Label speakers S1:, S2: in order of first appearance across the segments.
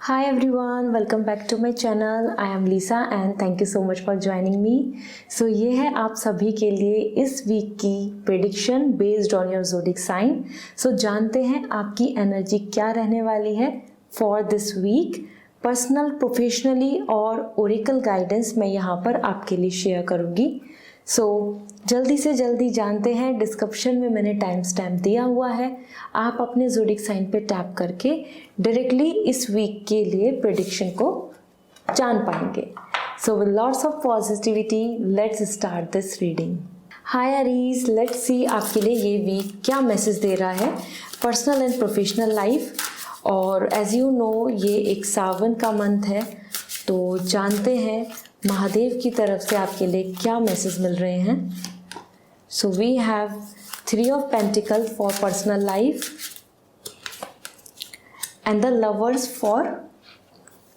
S1: Hi everyone, welcome back to my channel. I am Lisa and thank you so much for joining me. So ये है आप सभी के लिए इस वीक की prediction based on your zodiac sign. So जानते हैं आपकी एनर्जी क्या रहने वाली है for this week. Personal, professionally और ओरेकल गाइडेंस मैं यहाँ पर आपके लिए शेयर करूँगी. सो जल्दी से जल्दी जानते हैं. डिस्क्रिप्शन में मैंने टाइम स्टैम्प दिया हुआ है. आप अपने ज़ोडिक साइन पे टैप करके डायरेक्टली इस वीक के लिए प्रेडिक्शन को जान पाएंगे. So with lots of positivity let's start this reading. Hi Aries, let's see आपके लिए ये वीक क्या मैसेज दे रहा है पर्सनल एंड प्रोफेशनल लाइफ. और एज यू नो ये एक सावन का मंथ है, तो जानते हैं महादेव की तरफ से आपके लिए क्या मैसेज मिल रहे हैं. So we have 3 of Pentacles for personal life and the lovers for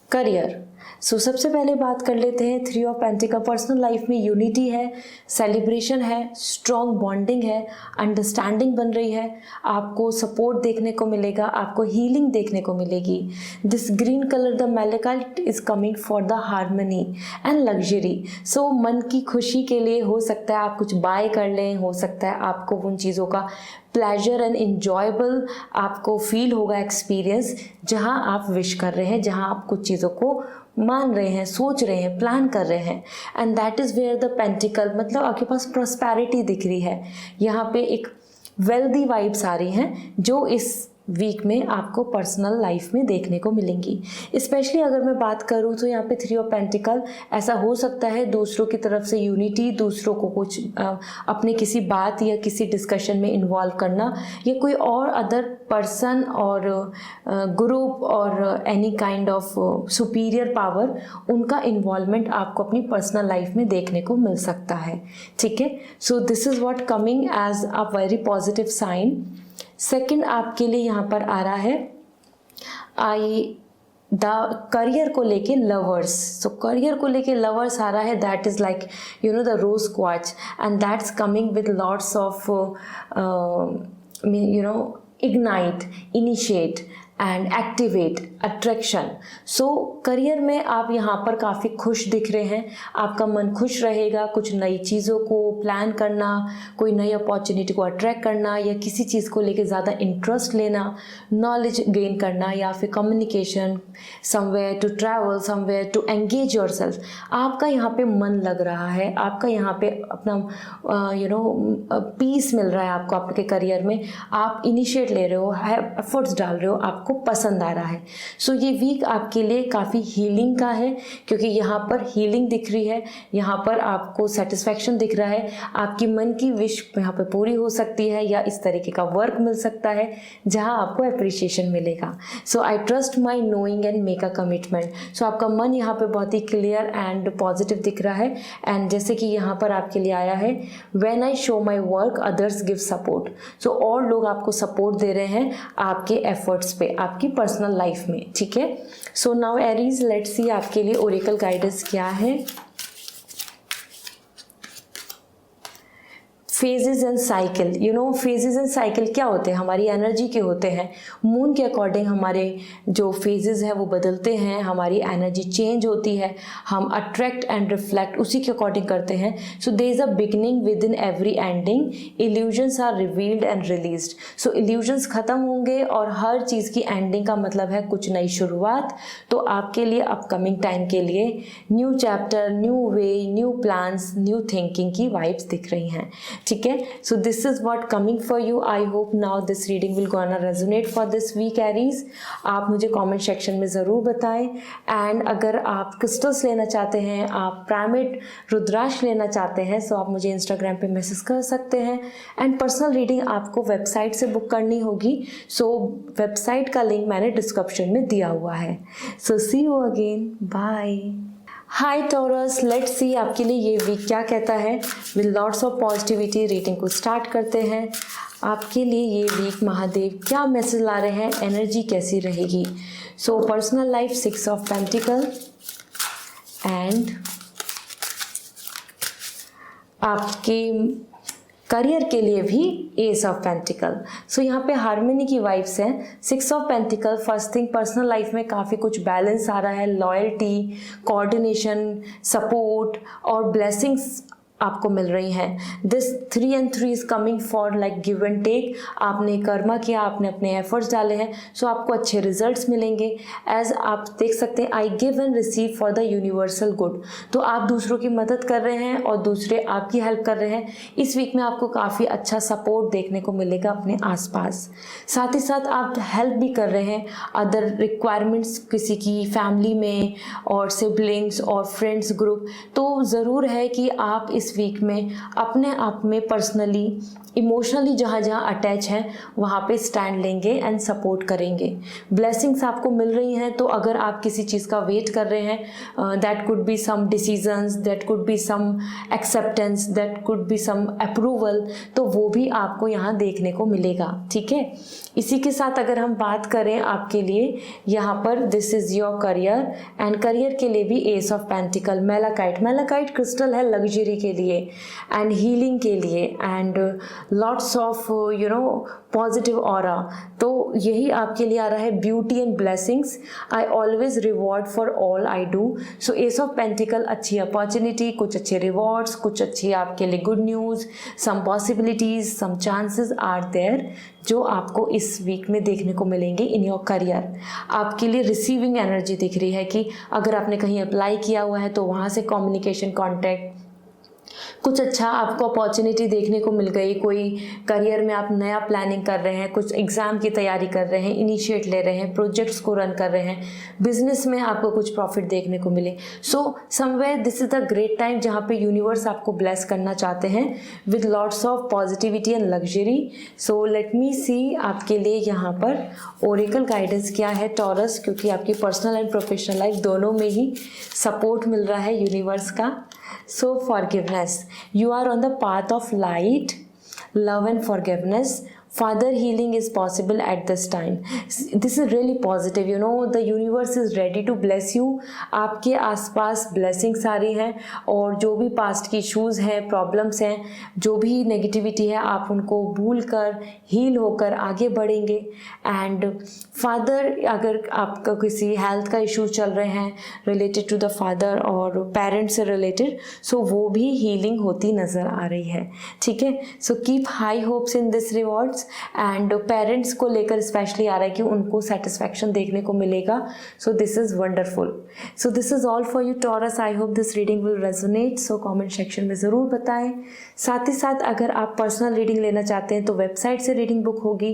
S1: career. So सबसे पहले बात कर लेते हैं 3 of Pentacles. पर्सनल लाइफ में यूनिटी है, सेलिब्रेशन है, स्ट्रॉन्ग बॉन्डिंग है, अंडरस्टैंडिंग बन रही है. आपको सपोर्ट देखने को मिलेगा, आपको हीलिंग देखने को मिलेगी. This green colour the malachite is coming for the harmony and luxury. So मन की खुशी के लिए हो सकता है आप कुछ बाय कर लें, हो सकता है आपको उन चीज़ों का प्लेजर एंड इन्जॉयबल आपको फील होगा एक्सपीरियंस, जहां आप विश कर रहे हैं, जहां आप कुछ चीज़ों को मान रहे हैं, सोच रहे हैं, प्लान कर रहे हैं. And that is where the pentacle, मतलब आपके पास प्रॉस्पेरिटी दिख रही है. यहाँ पे एक वेल्दी वाइब्स आ रही हैं जो इस वीक में आपको पर्सनल लाइफ में देखने को मिलेंगी. स्पेशली अगर मैं बात करूँ तो यहाँ पे 3 of Pentacles ऐसा हो सकता है दूसरों की तरफ से यूनिटी, दूसरों को कुछ अपने किसी बात या किसी डिस्कशन में इन्वॉल्व करना, या कोई और अदर पर्सन और ग्रुप और any kind of superior power, उनका इन्वॉल्वमेंट आपको अपनी पर्सनल लाइफ में देखने को मिल सकता है. ठीक है. So this is what coming as a very positive sign. Second आपके लिए यहाँ पर आ रहा है द करियर को लेके लवर्स. सो करियर को लेके लवर्स आ रहा है. That is like you know the rose quartz and that's coming with lots of you know ignite, initiate and activate, attraction. So career में आप यहाँ पर काफ़ी खुश दिख रहे हैं. आपका मन खुश रहेगा. कुछ नई चीज़ों को प्लान करना, कोई नई अपॉर्चुनिटी को अट्रैक्ट करना, या किसी चीज़ को लेके ज़्यादा इंटरेस्ट लेना, नॉलेज गेन करना, या फिर communication, somewhere to travel, somewhere to engage yourself. आपका यहाँ पे मन लग रहा है, आपका यहाँ पे अपना यू नो पीस मिल रहा है आपको आपके करियर में. आप इनिशिएट ले रहे हो, एफर्ट्स डाल रहे हो, आपको पसंद आ रहा है. सो ये वीक आपके लिए काफ़ी हीलिंग का है, क्योंकि यहाँ पर हीलिंग दिख रही है, यहाँ पर आपको सेटिस्फैक्शन दिख रहा है. आपकी मन की विश यहाँ पे पूरी हो सकती है, या इस तरीके का वर्क मिल सकता है जहाँ आपको अप्रिशिएशन मिलेगा. So I trust my knowing and make a commitment. So आपका मन यहाँ पे बहुत ही क्लियर एंड पॉजिटिव दिख रहा है. एंड जैसे कि यहाँ पर आपके लिए आया है when I show my work others give support. So और लोग आपको सपोर्ट दे रहे हैं आपके एफर्ट्स पे, आपकी पर्सनल लाइफ में. ठीक है. So now Aries, let's see आपके लिए ओरेकल गाइडेंस क्या है. Phases and cycle. You know phases and cycle क्या होते हैं? हमारी एनर्जी के होते हैं. मून के अकॉर्डिंग हमारे जो फेजेस हैं वो बदलते हैं, हमारी एनर्जी चेंज होती है, हम अट्रैक्ट एंड रिफ्लेक्ट उसी के अकॉर्डिंग करते हैं. So there is a beginning within every ending. Illusions are revealed and released. So illusions खत्म होंगे और हर चीज़ की एंडिंग का मतलब है कुछ नई शुरुआत. तो आपके लिए अपकमिंग टाइम के लिए new chapter, new way, new plans, new thinking की वाइब्स दिख रही हैं. ठीक है. So this is what coming for you. I hope now this reading will gonna resonate for this week Aries. आप मुझे कमेंट सेक्शन में ज़रूर बताएं. एंड अगर आप क्रिस्टल्स लेना चाहते हैं, आप प्राइमेट रुद्राक्ष लेना चाहते हैं, सो आप मुझे इंस्टाग्राम पे मैसेज कर सकते हैं. एंड पर्सनल रीडिंग आपको वेबसाइट से बुक करनी होगी. सो वेबसाइट का लिंक मैंने डिस्क्रिप्शन में दिया हुआ है. So see you again. Bye. Hi Taurus, let's see आपके लिए ये वीक क्या कहता है. With lots of positivity reading को स्टार्ट करते हैं. आपके लिए ये वीक महादेव क्या मैसेज ला रहे हैं, एनर्जी कैसी रहेगी. सो personal life 6 of Pentacles and आपके करियर के लिए भी एस ऑफ पेंटिकल। सो यहाँ पे हार्मनी की वाइब्स हैं। 6 of pentacle, first thing personal life में काफ़ी कुछ बैलेंस आ रहा है, लॉयल्टी, कोऑर्डिनेशन, सपोर्ट और ब्लेसिंग्स आपको मिल रही हैं। This 3 and 3 is coming for like give and take. आपने कर्मा किया, आपने अपने एफर्ट्स डाले हैं, सो आपको अच्छे रिजल्ट्स मिलेंगे। एज आप देख सकते हैं, I give and receive for the universal good. तो आप दूसरों की मदद कर रहे हैं और दूसरे आपकी हेल्प कर रहे हैं। इस वीक में आपको काफ़ी अच्छा सपोर्ट देखने को मिलेगा अपने आसपास। साथ ही साथ आप हेल्प भी कर रहे हैं अदर रिक्वायरमेंट्स किसी की फैमिली में और सिबलिंग्स और फ्रेंड्स ग्रुप। तो ज़रूर है कि आप इस वीक में अपने आप में पर्सनली इमोशनली जहाँ जहाँ अटैच हैं वहाँ पे स्टैंड लेंगे एंड सपोर्ट करेंगे। ब्लेसिंग्स आपको मिल रही हैं, तो अगर आप किसी चीज़ का वेट कर रहे हैं, that could be some decisions, that could be some acceptance, that could be some approval, तो वो भी आपको यहाँ देखने को मिलेगा। ठीक है, इसी के साथ अगर हम बात करें आपके लिए यहाँ पर, this is your career and career के लिए भी ace of pentacle, malachite crystal है लग्जरी के लिए एंड हीलिंग के लिए and lots of positive aura. तो यही आपके लिए आ रहा है, beauty and blessings. I always reward for all I do. So ace of pentacle, अच्छी अपॉर्चुनिटी, कुछ अच्छे रिवॉर्ड्स, कुछ अच्छी आपके लिए good news, some possibilities, some chances are there जो आपको इस वीक में देखने को मिलेंगे इन योर करियर। आपके लिए रिसीविंग एनर्जी दिख रही है कि अगर आपने कहीं अप्लाई किया हुआ है तो वहाँ से कम्युनिकेशन, कॉन्टैक्ट, कुछ अच्छा आपको अपॉर्चुनिटी देखने को मिल गई। कोई करियर में आप नया प्लानिंग कर रहे हैं, कुछ एग्ज़ाम की तैयारी कर रहे हैं, इनिशिएट ले रहे हैं, प्रोजेक्ट्स को रन कर रहे हैं, बिजनेस में आपको कुछ प्रॉफिट देखने को मिले। So somewhere this is the great time जहाँ पे यूनिवर्स आपको ब्लेस करना चाहते हैं with lots of positivity and luxury. So let me see आपके लिए यहाँ पर ओरेकल गाइडेंस क्या है टॉरस, क्योंकि आपकी पर्सनल एंड प्रोफेशनल लाइफ दोनों में ही सपोर्ट मिल रहा है यूनिवर्स का। So forgiveness, you are on the path of light, love and forgiveness. Further healing is possible at this time. This is really positive, you know, the universe is ready to bless you. आपके आसपास blessings आ रही हैं और जो भी past की issues हैं, problems हैं, जो भी negativity है, आप उनको भूल कर heal होकर आगे बढ़ेंगे। and father, अगर आपका किसी health का issue चल रहे हैं related to the father और parents से related, so वो भी healing होती नज़र आ रही है। ठीक है, so keep high hopes in this rewards and parents को लेकर स्पेशली आ रहा है कि उनको सेटिस्फैक्शन देखने को मिलेगा। सो this is wonderful. So this is all for you taurus. I hope this reading will resonate. So comment section में ज़रूर बताएं। साथ ही साथ अगर आप पर्सनल रीडिंग लेना चाहते हैं तो वेबसाइट से रीडिंग बुक होगी।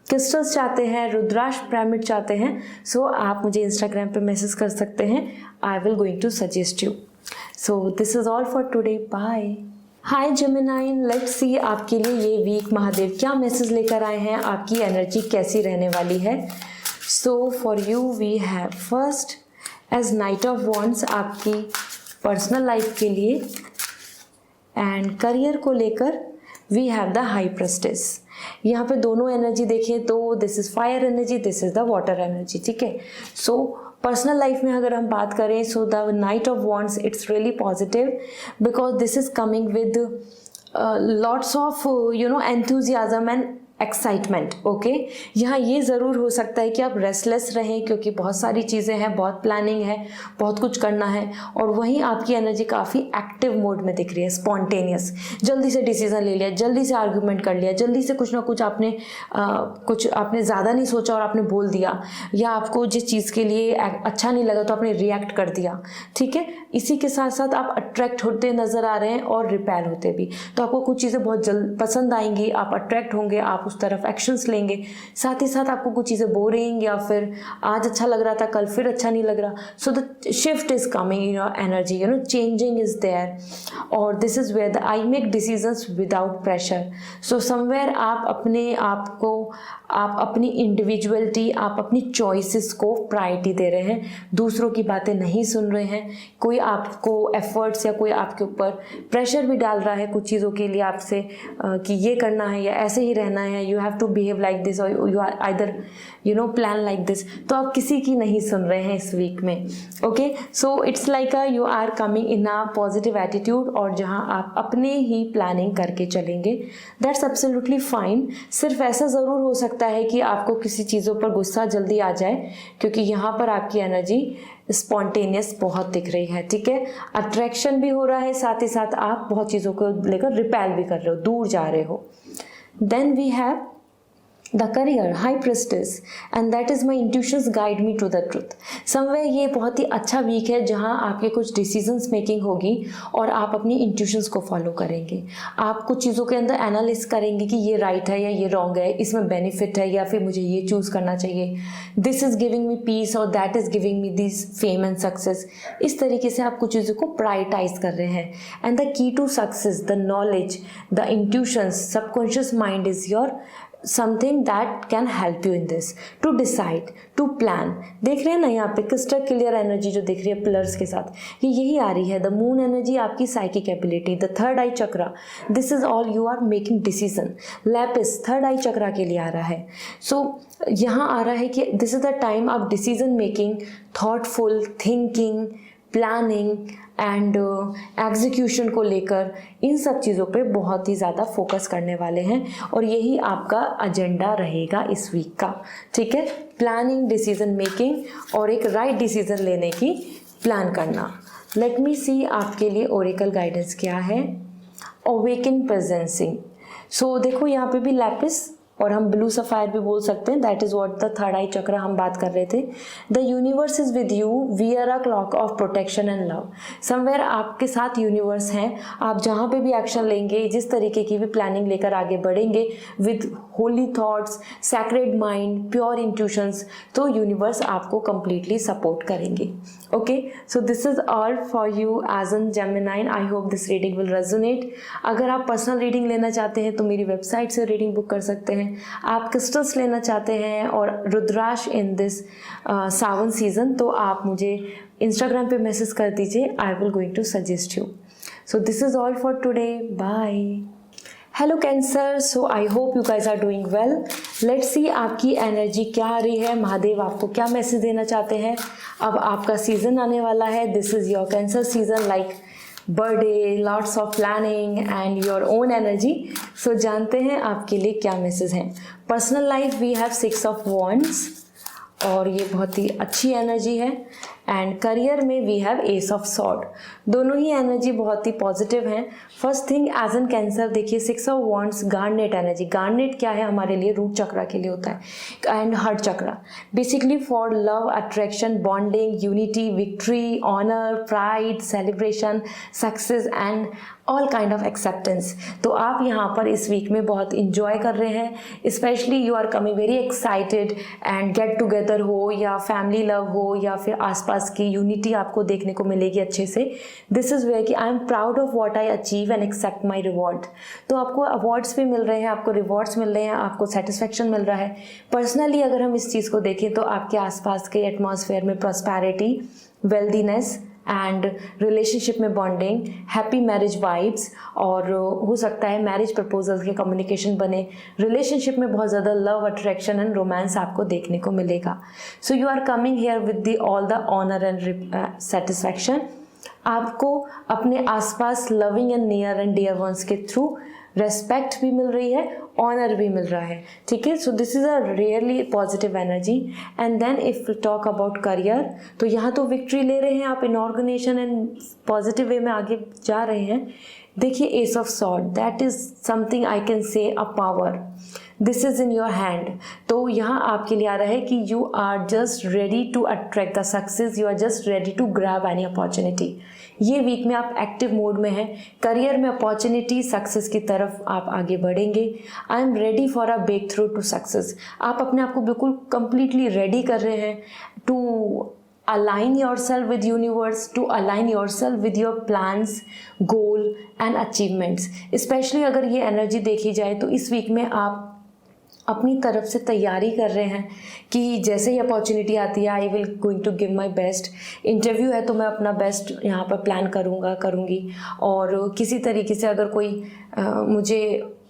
S1: क्रिस्टल्स चाहते हैं, रुद्राक्ष पिरामिड चाहते हैं, सो आप मुझे इंस्टाग्राम पे मैसेज कर सकते हैं। I will going to suggest you. So this is all for today. Bye. Hi Gemini, let's see आपके लिए ये वीक महादेव क्या मैसेज लेकर आए हैं, आपकी एनर्जी कैसी रहने वाली है। So for you we have first as knight of wands आपकी पर्सनल लाइफ के लिए एंड करियर को लेकर we have the high priestess. यहाँ पे दोनों एनर्जी देखें तो this is fire energy, this is the water energy. ठीक है, सो पर्सनल लाइफ में अगर हम बात करें so the knight of wands it's really positive because this is coming with lots of enthusiasm and excitement. Okay, यहाँ ये ज़रूर हो सकता है कि आप रेस्टलेस रहें क्योंकि बहुत सारी चीज़ें हैं, बहुत प्लानिंग है, बहुत कुछ करना है, और वहीं आपकी एनर्जी काफ़ी एक्टिव मोड में दिख रही है, स्पॉन्टेनियस। जल्दी से डिसीजन ले लिया, जल्दी से आर्गूमेंट कर लिया, जल्दी से कुछ ना कुछ आपने ज़्यादा नहीं सोचा और आपने बोल दिया, या आपको जिस चीज़ के लिए अच्छा नहीं लगा तो आपने रिएक्ट कर दिया। ठीक है, इसी के साथ साथ आप अट्रैक्ट होते नज़र आ रहे हैं और रिपेल होते भी। तो आपको कुछ चीज़ें बहुत जल्द पसंद आएंगी, आप अट्रैक्ट होंगे, आप उस तरफ एक्शंस लेंगे। साथ ही साथ आपको कुछ चीज़ें बोरिंग या फिर आज अच्छा लग रहा था कल फिर अच्छा नहीं लग रहा। So the shift is coming in your energy, changing is there, और this is where the I make decisions without pressure. So somewhere आप अपने आप को, आप अपनी इंडिविजुअलिटी, आप अपनी चॉइसेस को प्रायोरिटी दे रहे हैं, दूसरों की बातें नहीं सुन रहे हैं। कोई आपको एफर्ट्स या कोई आपके ऊपर प्रेशर भी डाल रहा है कुछ चीज़ों के लिए आपसे कि ये करना है या ऐसे ही रहना है हैं, you have to behave like this और you are either plan like this, तो आप किसी की नहीं सुन रहे हैं इस वीक में. Okay, so it's like you are coming in a positive attitude, और जहाँ आप अपने ही प्लानिंग करके चलेंगे, दैट्स एब्सोल्युटली फाइन. सिर्फ ऐसा ज़रूर हो सकता है कि आपको किसी चीज़ों पर गुस्सा जल्दी आ जाए, क्योंकि यहाँ पर आपकी एनर्जी स्पॉन्टेनियस बहुत दिख रही है. ठीक है, अट्रैक्शन भी हो रहा है, साथ ही साथ आप बहुत चीज़ों को लेकर रिपेल भी कर रहे हो, दूर जा रहे हो. Then we have the career, high priestess, and that is my intuitions guide me to the truth. Somewhere ये बहुत ही अच्छा वीक है जहाँ आपके कुछ डिसीजंस मेकिंग होगी और आप अपनी इंट्यूशंस को फॉलो करेंगे. आप कुछ चीज़ों के अंदर एनालिस करेंगे कि ये राइट है या ये रॉन्ग है, इसमें बेनिफिट है या फिर मुझे ये चूज़ करना चाहिए, this is giving me peace और that is giving me this fame and success. इस तरीके से आप कुछ चीज़ों को प्रायोरिटाइज कर रहे हैं. And the key to success, the knowledge, the intuitions, subconscious mind is your something that can help you in this to decide, to plan. देख रहे हैं ना यहाँ पे क्रिस्टल क्लियर एनर्जी जो दिख रही है पिलर्स के साथ, ये यही आ रही है. द मून एनर्जी आपकी psychic ability, the third eye chakra, this is all you are making decision. Lapis third eye chakra के लिए आ रहा है. सो यहाँ आ रहा है कि दिस इज द टाइम आप decision making, thoughtful thinking, planning and execution को लेकर इन सब चीज़ों पे बहुत ही ज़्यादा फोकस करने वाले हैं, और यही आपका एजेंडा रहेगा इस वीक का. ठीक है, प्लानिंग, डिसीजन मेकिंग और एक राइट डिसीजन लेने की प्लान करना. लेट मी सी आपके लिए ओरेकल गाइडेंस क्या है. अवेकन प्रेजेंसिंग. सो देखो यहाँ पे भी लैपिस और हम ब्लू सफायर भी बोल सकते हैं, that is what the third eye chakra हम बात कर रहे थे. The universe is with you, wear a cloak of protection and love. Somewhere आपके साथ यूनिवर्स हैं. आप जहाँ पे भी एक्शन लेंगे, जिस तरीके की भी प्लानिंग लेकर आगे बढ़ेंगे with holy thoughts, sacred mind, pure intuitions, तो यूनिवर्स आपको कंप्लीटली सपोर्ट करेंगे. Okay, so this is all for you as an Gemini. I hope this reading will resonate. अगर आप पर्सनल रीडिंग लेना चाहते हैं तो मेरी वेबसाइट से रीडिंग बुक कर सकते हैं. आप क्रिस्टल्स लेना चाहते हैं और रुद्राक्ष इन दिस सावन सीजन, तो आप मुझे इंस्टाग्राम पे मैसेज कर दीजिए. I will going to suggest you. So this is all for today. Bye. Hello cancer, so I hope you guys are doing well. Let's see आपकी energy क्या आ रही है, महादेव आपको क्या मैसेज देना चाहते हैं. अब आपका सीजन आने वाला है. This is your Cancer season, like birthday, lots of planning and your own energy. So जानते हैं आपके लिए क्या मैसेज हैं. Personal life we have 6 of wands और ये बहुत ही अच्छी एनर्जी है. एंड करियर में we have ace of sword. दोनों ही एनर्जी बहुत ही पॉजिटिव हैं. First thing as an Cancer, देखिए 6 of wands, garnet energy. Garnet क्या है हमारे लिए, रूट चक्रा के लिए होता है, and heart chakra, basically for love, attraction, bonding, unity, victory, honour, pride, celebration, success and all kind of acceptance. तो आप यहाँ पर इस वीक में बहुत इंजॉय कर रहे हैं. Specially you are coming very excited and get together हो या फैमिली लव हो या फिर आसपास की यूनिटी आपको देखने को मिलेगी अच्छे से. दिस इज़ वेयर कि I am proud of what I achieve and accept my reward. तो आपको अवार्ड्स भी मिल रहे हैं, आपको रिवॉर्ड्स मिल रहे हैं, आपको सेटिस्फेक्शन मिल रहा है. पर्सनली अगर हम इस चीज़ को देखें तो आपके आसपास के एटमॉस्फेयर में प्रॉस्पेरिटी, वेल्दीनेस एंड रिलेशनशिप में बॉन्डिंग, हैप्पी मैरिज वाइब्स, और हो सकता है मैरिज प्रपोजल्स के कम्युनिकेशन बने. रिलेशनशिप में बहुत ज़्यादा लव, अट्रैक्शन एंड रोमांस आपको देखने को मिलेगा. So you are coming here with the all the honour and satisfaction. आपको अपने आसपास loving and near and dear ones के थ्रू रेस्पेक्ट भी मिल रही है, ऑनर भी मिल रहा है. ठीक है, so this is a really positive energy. And then if you talk about career, तो यहाँ तो विक्ट्री ले रहे हैं आप in organisation and positive way में आगे जा रहे हैं. देखिए ace of sword, that is something I can say a power. This is in your hand. तो यहाँ आपके लिए आ रहा है कि you are just ready to attract the success, you are just ready to grab any opportunity. ये week में आप एक्टिव मोड में हैं. करियर में अपॉर्चुनिटी, सक्सेस की तरफ आप आगे बढ़ेंगे. I am ready for a breakthrough to success. आप अपने आप को बिल्कुल कंप्लीटली रेडी कर रहे हैं to align yourself with universe, to align yourself with your plans, goal and achievements. Especially अगर ये एनर्जी देखी जाए तो इस वीक में आप अपनी तरफ से तैयारी कर रहे हैं कि जैसे ही अपॉर्चुनिटी आती है I will going to give my best. Interview है तो मैं अपना बेस्ट यहाँ पर प्लान करूँगी. और किसी तरीके से अगर कोई मुझे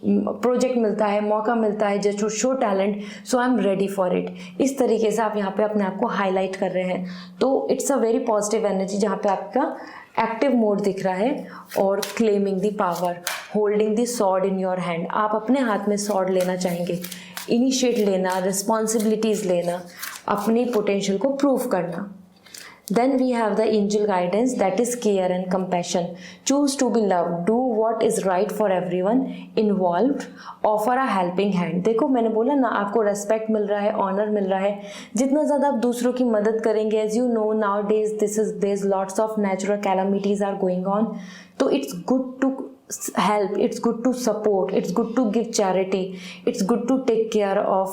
S1: प्रोजेक्ट मिलता है, मौका मिलता है just to show talent, so I am ready for it. इस तरीके से आप यहाँ पे अपने आप को हाईलाइट कर रहे हैं। तो it's a very positive energy जहाँ पे आपका एक्टिव मोड दिख रहा है। और claiming the power, holding the sword in your hand, आप अपने हाथ में सॉर्ड लेना चाहेंगे, इनिशिएट लेना, रिस्पॉन्सिबिलिटीज़ लेना, अपनी पोटेंशियल को प्रूव करना। Then we have the angel guidance, that is care and compassion. Choose to be loved, do what is right for everyone involved, offer a helping hand. देखो मैंने बोला ना, आपको रेस्पेक्ट मिल रहा है, ऑनर मिल रहा है। जितना ज़्यादा आप दूसरों की मदद करेंगे, as you know nowadays there's lots of natural calamities are going on, तो it's good to help, it's good to support, it's good to give charity, it's good to take care of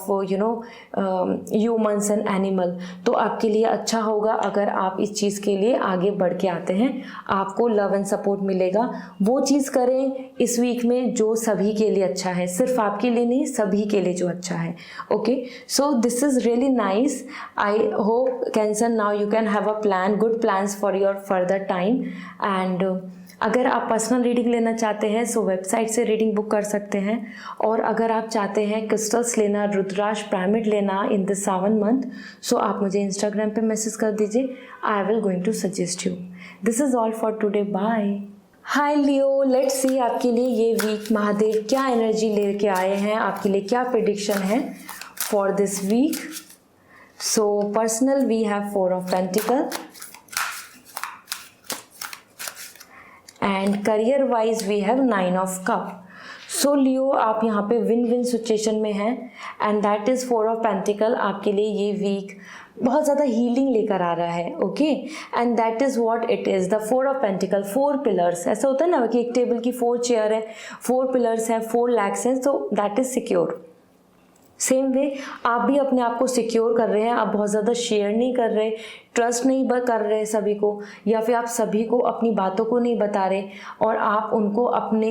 S1: humans and animal। तो आपके लिए अच्छा होगा अगर आप इस चीज़ के लिए आगे बढ़ के आते हैं, आपको लव एंड सपोर्ट मिलेगा। वो चीज़ करें इस वीक में जो सभी के लिए अच्छा है, सिर्फ आपके लिए नहीं, सभी के लिए जो अच्छा है। Okay, so this is really nice. I hope cancer now you can have a plan, good plans for your further time. And अगर आप पर्सनल रीडिंग लेना चाहते हैं सो वेबसाइट से रीडिंग बुक कर सकते हैं। और अगर आप चाहते हैं क्रिस्टल्स लेना, रुद्राक्ष पिरामिड लेना इन दिस सावन मंथ, सो आप मुझे इंस्टाग्राम पे मैसेज कर दीजिए, I will going to suggest you. This is all for today, bye. Hi Leo, let's see आपके लिए ये वीक महादेव क्या एनर्जी लेके आए हैं, आपके लिए क्या प्रेडिक्शन है for this week. So personal we have 4 of pentacle, and career wise we have 9 of cup. So Leo आप यहाँ पे विन विन सिचुएशन में हैं, and that is 4 of pentacle. आपके लिए ये वीक बहुत ज़्यादा हीलिंग लेकर आ रहा है। Okay, and that is what it is, the 4 of pentacle, 4 pillars. ऐसा होता है ना कि एक टेबल की 4 चेयर है, 4 पिलर्स हैं, 4 लैक्स हैं, तो that is secure. Same way आप भी अपने आप को सिक्योर कर रहे हैं, आप बहुत ज़्यादा शेयर नहीं कर रहे, ट्रस्ट नहीं कर रहे सभी को, या फिर आप सभी को अपनी बातों को नहीं बता रहे, और आप उनको अपने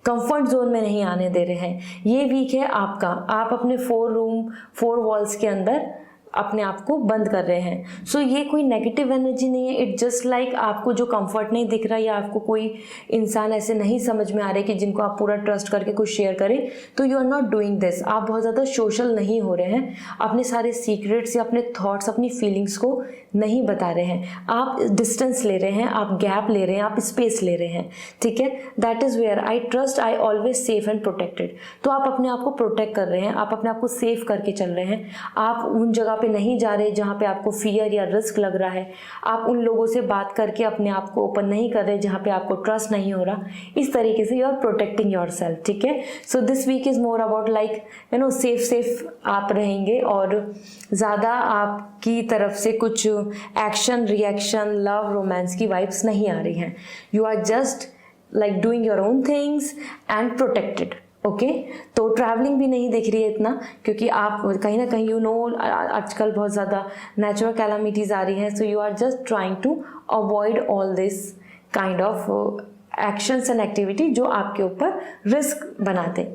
S1: कंफर्ट जोन में नहीं आने दे रहे हैं। ये वीक है आपका, आप अपने 4 रूम 4 वॉल्स के अंदर अपने आप को बंद कर रहे हैं। सो ये कोई नेगेटिव एनर्जी नहीं है, इट जस्ट लाइक आपको जो कंफर्ट नहीं दिख रहा, या आपको कोई इंसान ऐसे नहीं समझ में आ रहे कि जिनको आप पूरा ट्रस्ट करके कुछ शेयर करें, तो you are not doing this. आप बहुत ज़्यादा सोशल नहीं हो रहे हैं, अपने सारे सीक्रेट्स या अपने थॉट्स, अपनी फीलिंग्स को नहीं बता रहे हैं, आप डिस्टेंस ले रहे हैं, आप गैप ले रहे हैं, आप स्पेस ले रहे हैं। ठीक है, that is where I trust, I always safe and protected. तो आप अपने आप को प्रोटेक्ट कर रहे हैं, आप अपने आप को सेफ करके चल रहे हैं, आप उन जगह पे नहीं जा रहे जहाँ पे आपको फियर या रिस्क लग रहा है, आप उन लोगों से बात करके अपने आप को ओपन नहीं कर रहे जहाँ पे आपको ट्रस्ट नहीं हो रहा। इस तरीके से you are protecting yourself. ठीक है, so this week is more about like safe आप रहेंगे, और ज़्यादा आपकी तरफ से कुछ एक्शन, रिएक्शन, लव, रोमांस की वाइब्स नहीं आ रही हैं। You are just like doing your own things and protected. Okay, तो ट्रैवलिंग भी नहीं दिख रही है इतना, क्योंकि आप कहीं ना कहीं आजकल बहुत ज़्यादा नेचुरल कैलामिटीज़ आ रही हैं, so you are just trying to avoid all this kind of actions and activity जो आपके ऊपर रिस्क बनाते।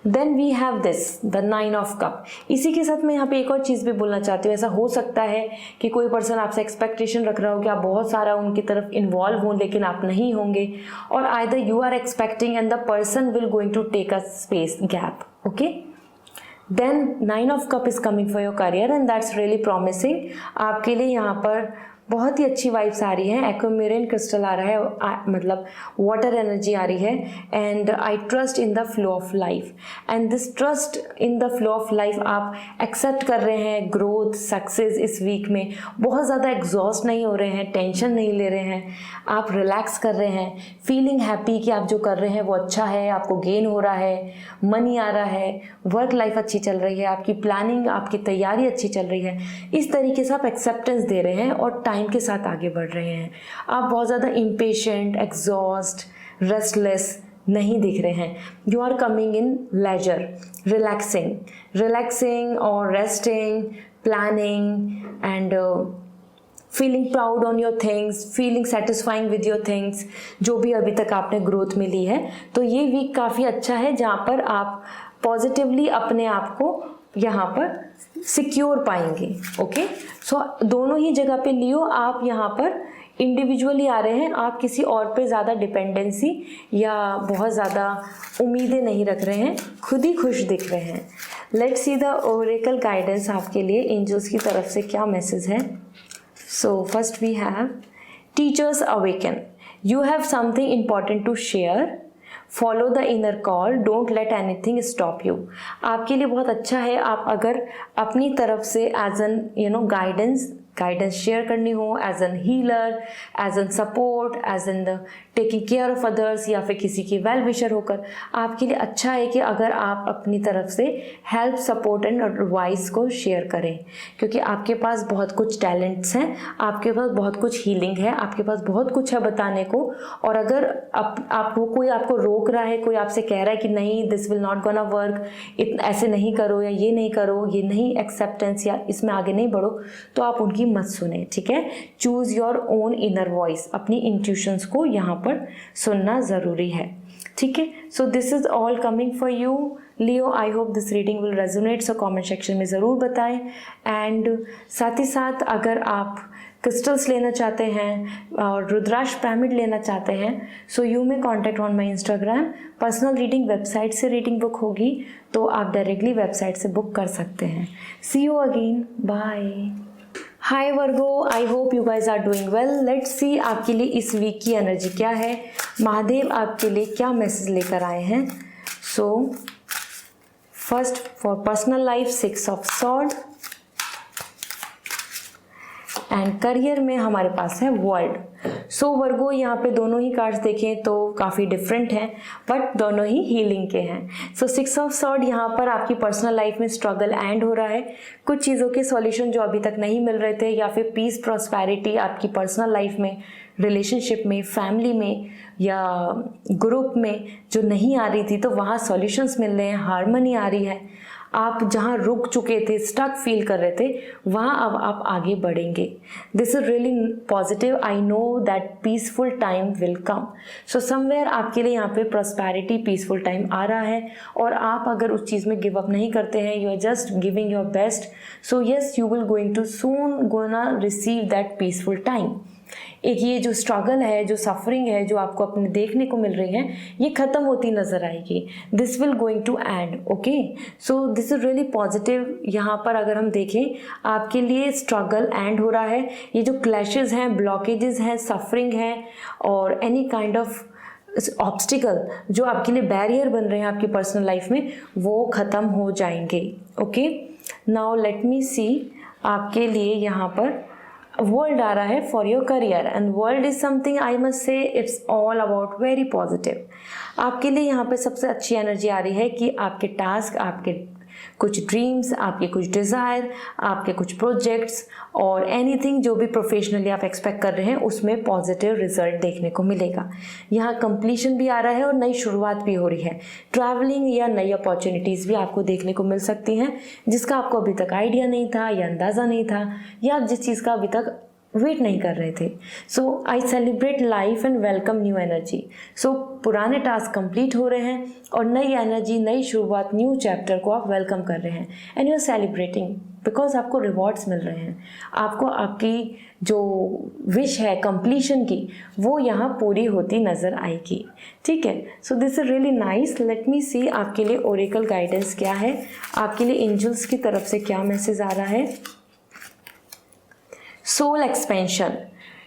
S1: Then we have this the 9 of cup. इसी के साथ मैं यहाँ पे एक और चीज़ भी बोलना चाहती हूँ। ऐसा हो सकता है कि कोई पर्सन आपसे एक्सपेक्टेशन रख रहा हो कि आप बहुत सारा उनकी तरफ इन्वॉल्व हों, लेकिन आप नहीं होंगे, और either you are expecting and the person will going to take a space gap. Okay, then 9 of cup is coming for your career, and that's really promising. आपके लिए यहाँ पर बहुत ही अच्छी वाइब्स आ रही हैं, एक्वामेरिन क्रिस्टल आ रहा है, मतलब वाटर एनर्जी आ रही है, and I trust in the flow of life, and this trust in the flow of life आप एक्सेप्ट कर रहे हैं ग्रोथ, सक्सेस इस वीक में। बहुत ज़्यादा एग्जॉस्ट नहीं हो रहे हैं, टेंशन नहीं ले रहे हैं, आप रिलैक्स कर रहे हैं, फीलिंग हैप्पी कि आप जो कर रहे हैं वो अच्छा है, आपको गेन हो रहा है, मनी आ रहा है, वर्क लाइफ अच्छी चल रही है, आपकी प्लानिंग, आपकी तैयारी अच्छी चल रही है। इस तरीके से आप एक्सेप्टेंस दे रहे हैं और टाइम के साथ आगे बढ़ रहे हैं। आप बहुत ज़्यादा इम्पेशेंट, एग्जॉस्ट, रेस्टलेस नहीं दिख रहे हैं। You are coming in leisure, relaxing और resting, planning and feeling proud on your things, feeling satisfying with your things, जो भी अभी तक आपने ग्रोथ में ली है। तो ये वीक काफ़ी अच्छा है जहाँ पर आप पॉजिटिवली अपने आप को यहाँ पर सिक्योर पाएंगे। ओके, सो दोनों ही जगह पे लियो आप यहाँ पर इंडिविजुअली आ रहे हैं, आप किसी और पे ज़्यादा डिपेंडेंसी या बहुत ज़्यादा उम्मीदें नहीं रख रहे हैं, खुद ही खुश दिख रहे हैं। Let's see the oracle guidance आपके लिए एंजल्स की तरफ से क्या मैसेज है। So first we have teachers awaken, you have something important to share, follow the inner call, don't let anything stop you. आपके लिए बहुत अच्छा है, आप अगर अपनी तरफ से एज एन गाइडेंस शेयर करनी हो, as an healer, as an support, as an taking care of others, या फिर किसी की वेल विशर होकर, आपके लिए अच्छा है कि अगर आप अपनी तरफ से हेल्प, सपोर्ट एंड एडवाइस को शेयर करें, क्योंकि आपके पास बहुत कुछ टैलेंट्स हैं, आपके पास बहुत कुछ हीलिंग है, आपके पास बहुत कुछ है बताने को। और अगर आपको कोई आपको रोक रहा है, कोई आपसे कह रहा है कि नहीं this will not gonna work, ऐसे नहीं करो, या ये नहीं करो, ये नहीं एक्सेप्टेंस, या इसमें आगे नहीं बढ़ो, तो आप उनकी मत सुने, ठीक है। Choose your own inner voice, अपनी इंट्यूशंस को यहाँ पर सुनना ज़रूरी है, ठीक है। So this is all coming for you Leo, I hope this reading will resonate, so comment section में ज़रूर बताएं। एंड साथ ही साथ अगर आप क्रिस्टल्स लेना चाहते हैं और रुद्राक्ष पिरामिड लेना चाहते हैं, so you may contact on my Instagram. Personal reading website से रीडिंग बुक होगी, तो आप डायरेक्टली वेबसाइट से बुक कर सकते हैं। See you again, bye. Hi Virgo, I hope you guys are doing well. Let's see आपके लिए इस वीक की एनर्जी क्या है, महादेव आपके लिए क्या मैसेज लेकर आए हैं। So first for personal life 6 of sword, and career में हमारे पास है वर्ल्ड। सो वर्गो, यहाँ पे दोनों ही कार्ड्स देखें तो काफ़ी डिफरेंट हैं, बट दोनों ही हीलिंग के हैं। सो 6 ऑफ सॉर्ड यहाँ पर आपकी पर्सनल लाइफ में स्ट्रगल एंड हो रहा है, कुछ चीज़ों के सॉल्यूशन जो अभी तक नहीं मिल रहे थे, या फिर पीस प्रॉस्पेरिटी आपकी पर्सनल लाइफ में, रिलेशनशिप में, फैमिली में या ग्रुप में जो नहीं आ रही थी, तो वहाँ सॉल्यूशंस मिल रहे हैं, हार्मनी आ रही है। आप जहाँ रुक चुके थे, स्टक फील कर रहे थे, वहाँ अब आप आगे बढ़ेंगे। This is really positive, I know that peaceful time will come. So somewhere आपके लिए यहाँ पे प्रॉस्पेरिटी, पीसफुल टाइम आ रहा है, और आप अगर उस चीज़ में गिव अप नहीं करते हैं, you are just giving your best, so yes you will going to soon gonna receive that peaceful time. एक ये जो स्ट्रगल है, जो सफरिंग है, जो आपको अपने देखने को मिल रही है, ये ख़त्म होती नज़र आएगी। This will going to end, okay. So this is really positive. यहाँ पर अगर हम देखें, आपके लिए स्ट्रगल एंड हो रहा है। ये जो क्लैशेस हैं, ब्लॉकेजेस हैं, सफरिंग है, और एनी काइंड ऑफ ऑब्स्टिकल जो आपके लिए बैरियर बन रहे हैं आपकी पर्सनल लाइफ में, वो ख़त्म हो जाएंगे, okay. Now let me see आपके लिए यहाँ पर वर्ल्ड आ रहा है for your career, and world is something I must say it's all about very positive. आपके लिए यहाँ पे सबसे अच्छी एनर्जी आ रही है कि आपके टास्क, आपके कुछ ड्रीम्स, आपके कुछ डिज़ायर, आपके कुछ प्रोजेक्ट्स और एनीथिंग जो भी प्रोफेशनली आप एक्सपेक्ट कर रहे हैं, उसमें पॉजिटिव रिजल्ट देखने को मिलेगा। यहाँ कंप्लीशन भी आ रहा है और नई शुरुआत भी हो रही है। ट्रैवलिंग या नई अपॉर्चुनिटीज़ भी आपको देखने को मिल सकती हैं, जिसका आपको अभी तक आइडिया नहीं था या अंदाज़ा नहीं था, या आप जिस चीज़ का अभी तक वेट नहीं कर रहे थे। So I celebrate life and welcome new energy. So पुराने टास्क कंप्लीट हो रहे हैं और नई एनर्जी, नई शुरुआत, न्यू चैप्टर को आप वेलकम कर रहे हैं, and you are celebrating because आपको रिवॉर्ड्स मिल रहे हैं। आपको आपकी जो विश है कंप्लीशन की, वो यहाँ पूरी होती नज़र आएगी, ठीक है। So this is really nice. Let me see आपके लिए ओरेकल गाइडेंस क्या है, आपके लिए एंजल्स की तरफ से क्या मैसेज आ रहा है। Soul expansion.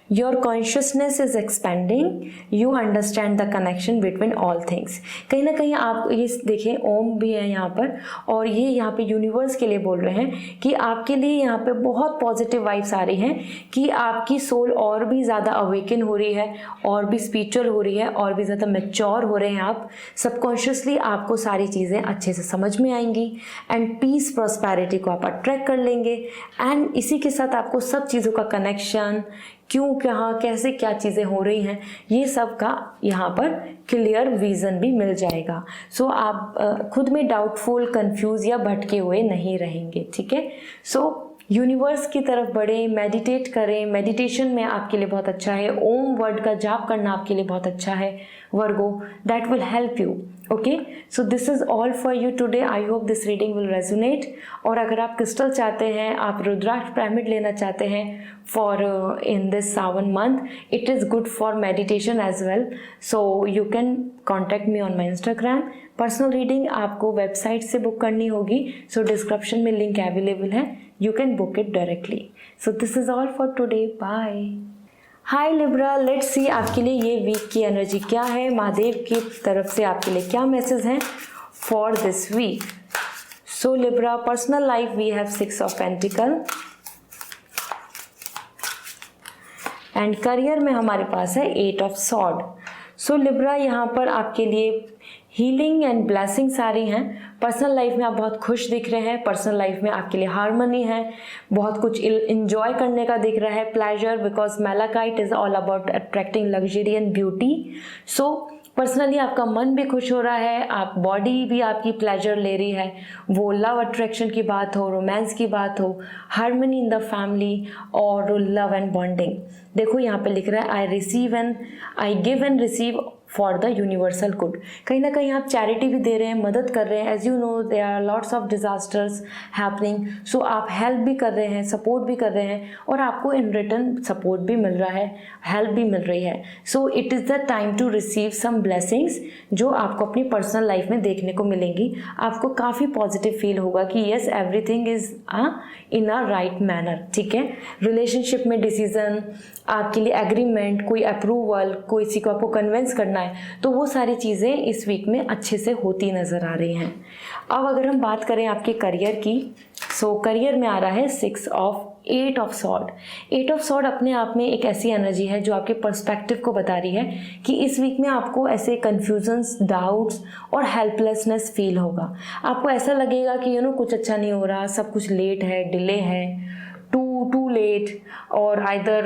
S1: Your consciousness is expanding. You understand the connection between all things. कहीं ना कहीं आप ये देखें, ओम भी है यहाँ पर, और ये यहाँ पे यूनिवर्स के लिए बोल रहे हैं कि आपके लिए यहाँ पे बहुत पॉजिटिव वाइब्स आ रही हैं कि आपकी सोल और भी ज़्यादा अवेकन हो रही है, और भी स्पिरिचुअल हो रही है, और भी ज़्यादा मैच्योर हो रहे हैं आप। सबकॉन्शियसली आपको सारी चीज़ें अच्छे से समझ में आएंगी, एंड पीस प्रॉस्पेरिटी को आप अट्रैक्ट कर लेंगे, एंड इसी के साथ आपको सब चीज़ों का कनेक्शन, क्यों, कहाँ, कैसे, क्या चीज़ें हो रही हैं, ये सब का यहाँ पर क्लियर विज़न भी मिल जाएगा। सो आप खुद में डाउटफुल, कंफ्यूज या भटके हुए नहीं रहेंगे, ठीक है। सो यूनिवर्स की तरफ बढ़ें, मेडिटेट करें। मेडिटेशन में आपके लिए बहुत अच्छा है। ओम वर्ड का जाप करना आपके लिए बहुत अच्छा है, Virgo, that will help you. Okay, so this is all for you today. I hope this reading will resonate. और अगर आप क्रिस्टल चाहते हैं, आप रुद्राक्ष पिरामिड लेना चाहते हैं for in this Sawan month, it is good for meditation as well. So you can contact me on my Instagram. Personal reading आपको वेबसाइट से बुक करनी होगी, सो डिस्क्रिप्शन में लिंक अवेलेबल है, you can book it directly. So this is all for today, bye. Hi Libra, let's see आपके लिए ये week की एनर्जी क्या है, महादेव की तरफ से आपके लिए क्या मैसेज हैं for this week. So Libra, personal life we have 6 of pentacle and career में हमारे पास है 8 ऑफ सॉर्ड. सो लिब्रा, यहाँ पर आपके लिए हीलिंग एंड ब्लेसिंग्स आ रही हैं. पर्सनल लाइफ में आप बहुत खुश दिख रहे हैं, पर्सनल लाइफ में आपके लिए हार्मनी है, बहुत कुछ इंजॉय करने का दिख रहा है, pleasure, because malachite is all about attracting luxury and beauty. So personally आपका मन भी खुश हो रहा है, आप बॉडी भी आपकी प्लेजर ले रही है, वो लव अट्रैक्शन की बात हो, रोमांस की बात हो, हार्मनी इन द फैमिली और लव एंड बॉन्डिंग. देखो यहाँ पे लिख रहा है I give and receive for the universal good. कहीं ना कहीं आप चैरिटी भी दे रहे हैं, मदद कर रहे हैं. As you know there are lots of disasters happening, so आप हेल्प भी कर रहे हैं, सपोर्ट भी कर रहे हैं और आपको इन रिटर्न सपोर्ट भी मिल रहा है, हेल्प भी मिल रही है. So it is the time to receive some blessings जो आपको अपनी पर्सनल लाइफ में देखने को मिलेंगी. आपको काफ़ी पॉजिटिव फील होगा कि yes everything is in a right manner. ठीक है, रिलेशनशिप में डिसीजन, आपके लिए एग्रीमेंट, कोई अप्रूवल, कोई किसी को आपको कन्विंस करना है, तो वो सारी चीज़ें इस वीक में अच्छे से होती नज़र आ रही हैं. अब अगर हम बात करें आपके करियर की, सो करियर में आ रहा है 8 ऑफ सॉर्ड. 8 ऑफ सॉर्ड अपने आप में एक ऐसी एनर्जी है जो आपके पर्सपेक्टिव को बता रही है कि इस वीक में आपको ऐसे कन्फ्यूजन्स, डाउट्स और हेल्पलेसनेस फील होगा. आपको ऐसा लगेगा कि कुछ अच्छा नहीं हो रहा, सब कुछ लेट है, डिले है, टू लेट, और आइदर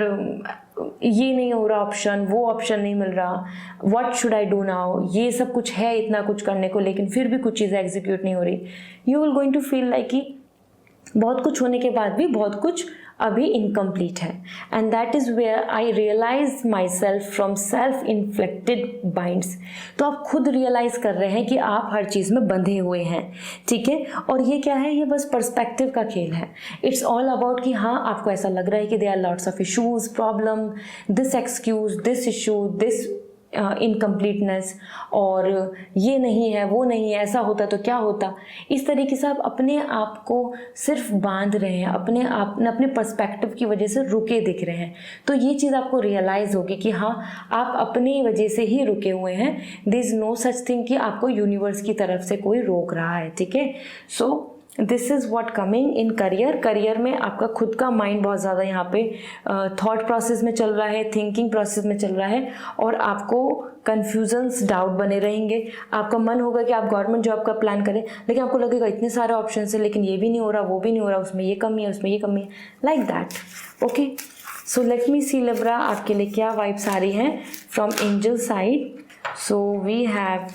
S1: ये नहीं हो रहा ऑप्शन, वो ऑप्शन नहीं मिल रहा, what should I do now. ये सब कुछ है इतना कुछ करने को, लेकिन फिर भी कुछ चीज़ें एग्जीक्यूट नहीं हो रही. You will going to feel like कि बहुत कुछ होने के बाद भी बहुत कुछ अभी इनकम्प्लीट है. And that is where I realise myself from self inflicted binds. तो आप खुद रियलाइज कर रहे हैं कि आप हर चीज़ में बंधे हुए हैं. ठीक है, और ये क्या है, ये बस पर्सपेक्टिव का खेल है. इट्स ऑल अबाउट कि हाँ, आपको ऐसा लग रहा है कि they are lots of issues, problem, this excuse, this issue, this incompleteness, और ये नहीं है, वो नहीं है, ऐसा होता तो क्या होता. इस तरीके से आप अपने आप को सिर्फ बांध रहे हैं, अपने पर्सपेक्टिव की वजह से रुके दिख रहे हैं. तो ये चीज़ आपको रियलाइज़ होगी कि हाँ, आप अपनी वजह से ही रुके हुए हैं. There is no such thing कि आपको यूनिवर्स की तरफ से कोई रोक रहा है. ठीक है, so this is what coming in career में आपका खुद का माइंड बहुत ज़्यादा यहाँ पे थॉट प्रोसेस में चल रहा है, थिंकिंग प्रोसेस में चल रहा है, और आपको कन्फ्यूजन्स, डाउट बने रहेंगे. आपका मन होगा कि आप गवर्नमेंट जॉब का प्लान करें, लेकिन आपको लगेगा इतने सारे ऑप्शन है, लेकिन ये भी नहीं हो रहा, वो भी नहीं हो रहा, उसमें ये कमी है, उसमें ये कमी है, like that. Okay, so let me see Libra, आपके लिए क्या वाइब्स आ रही हैं from angel side. So we have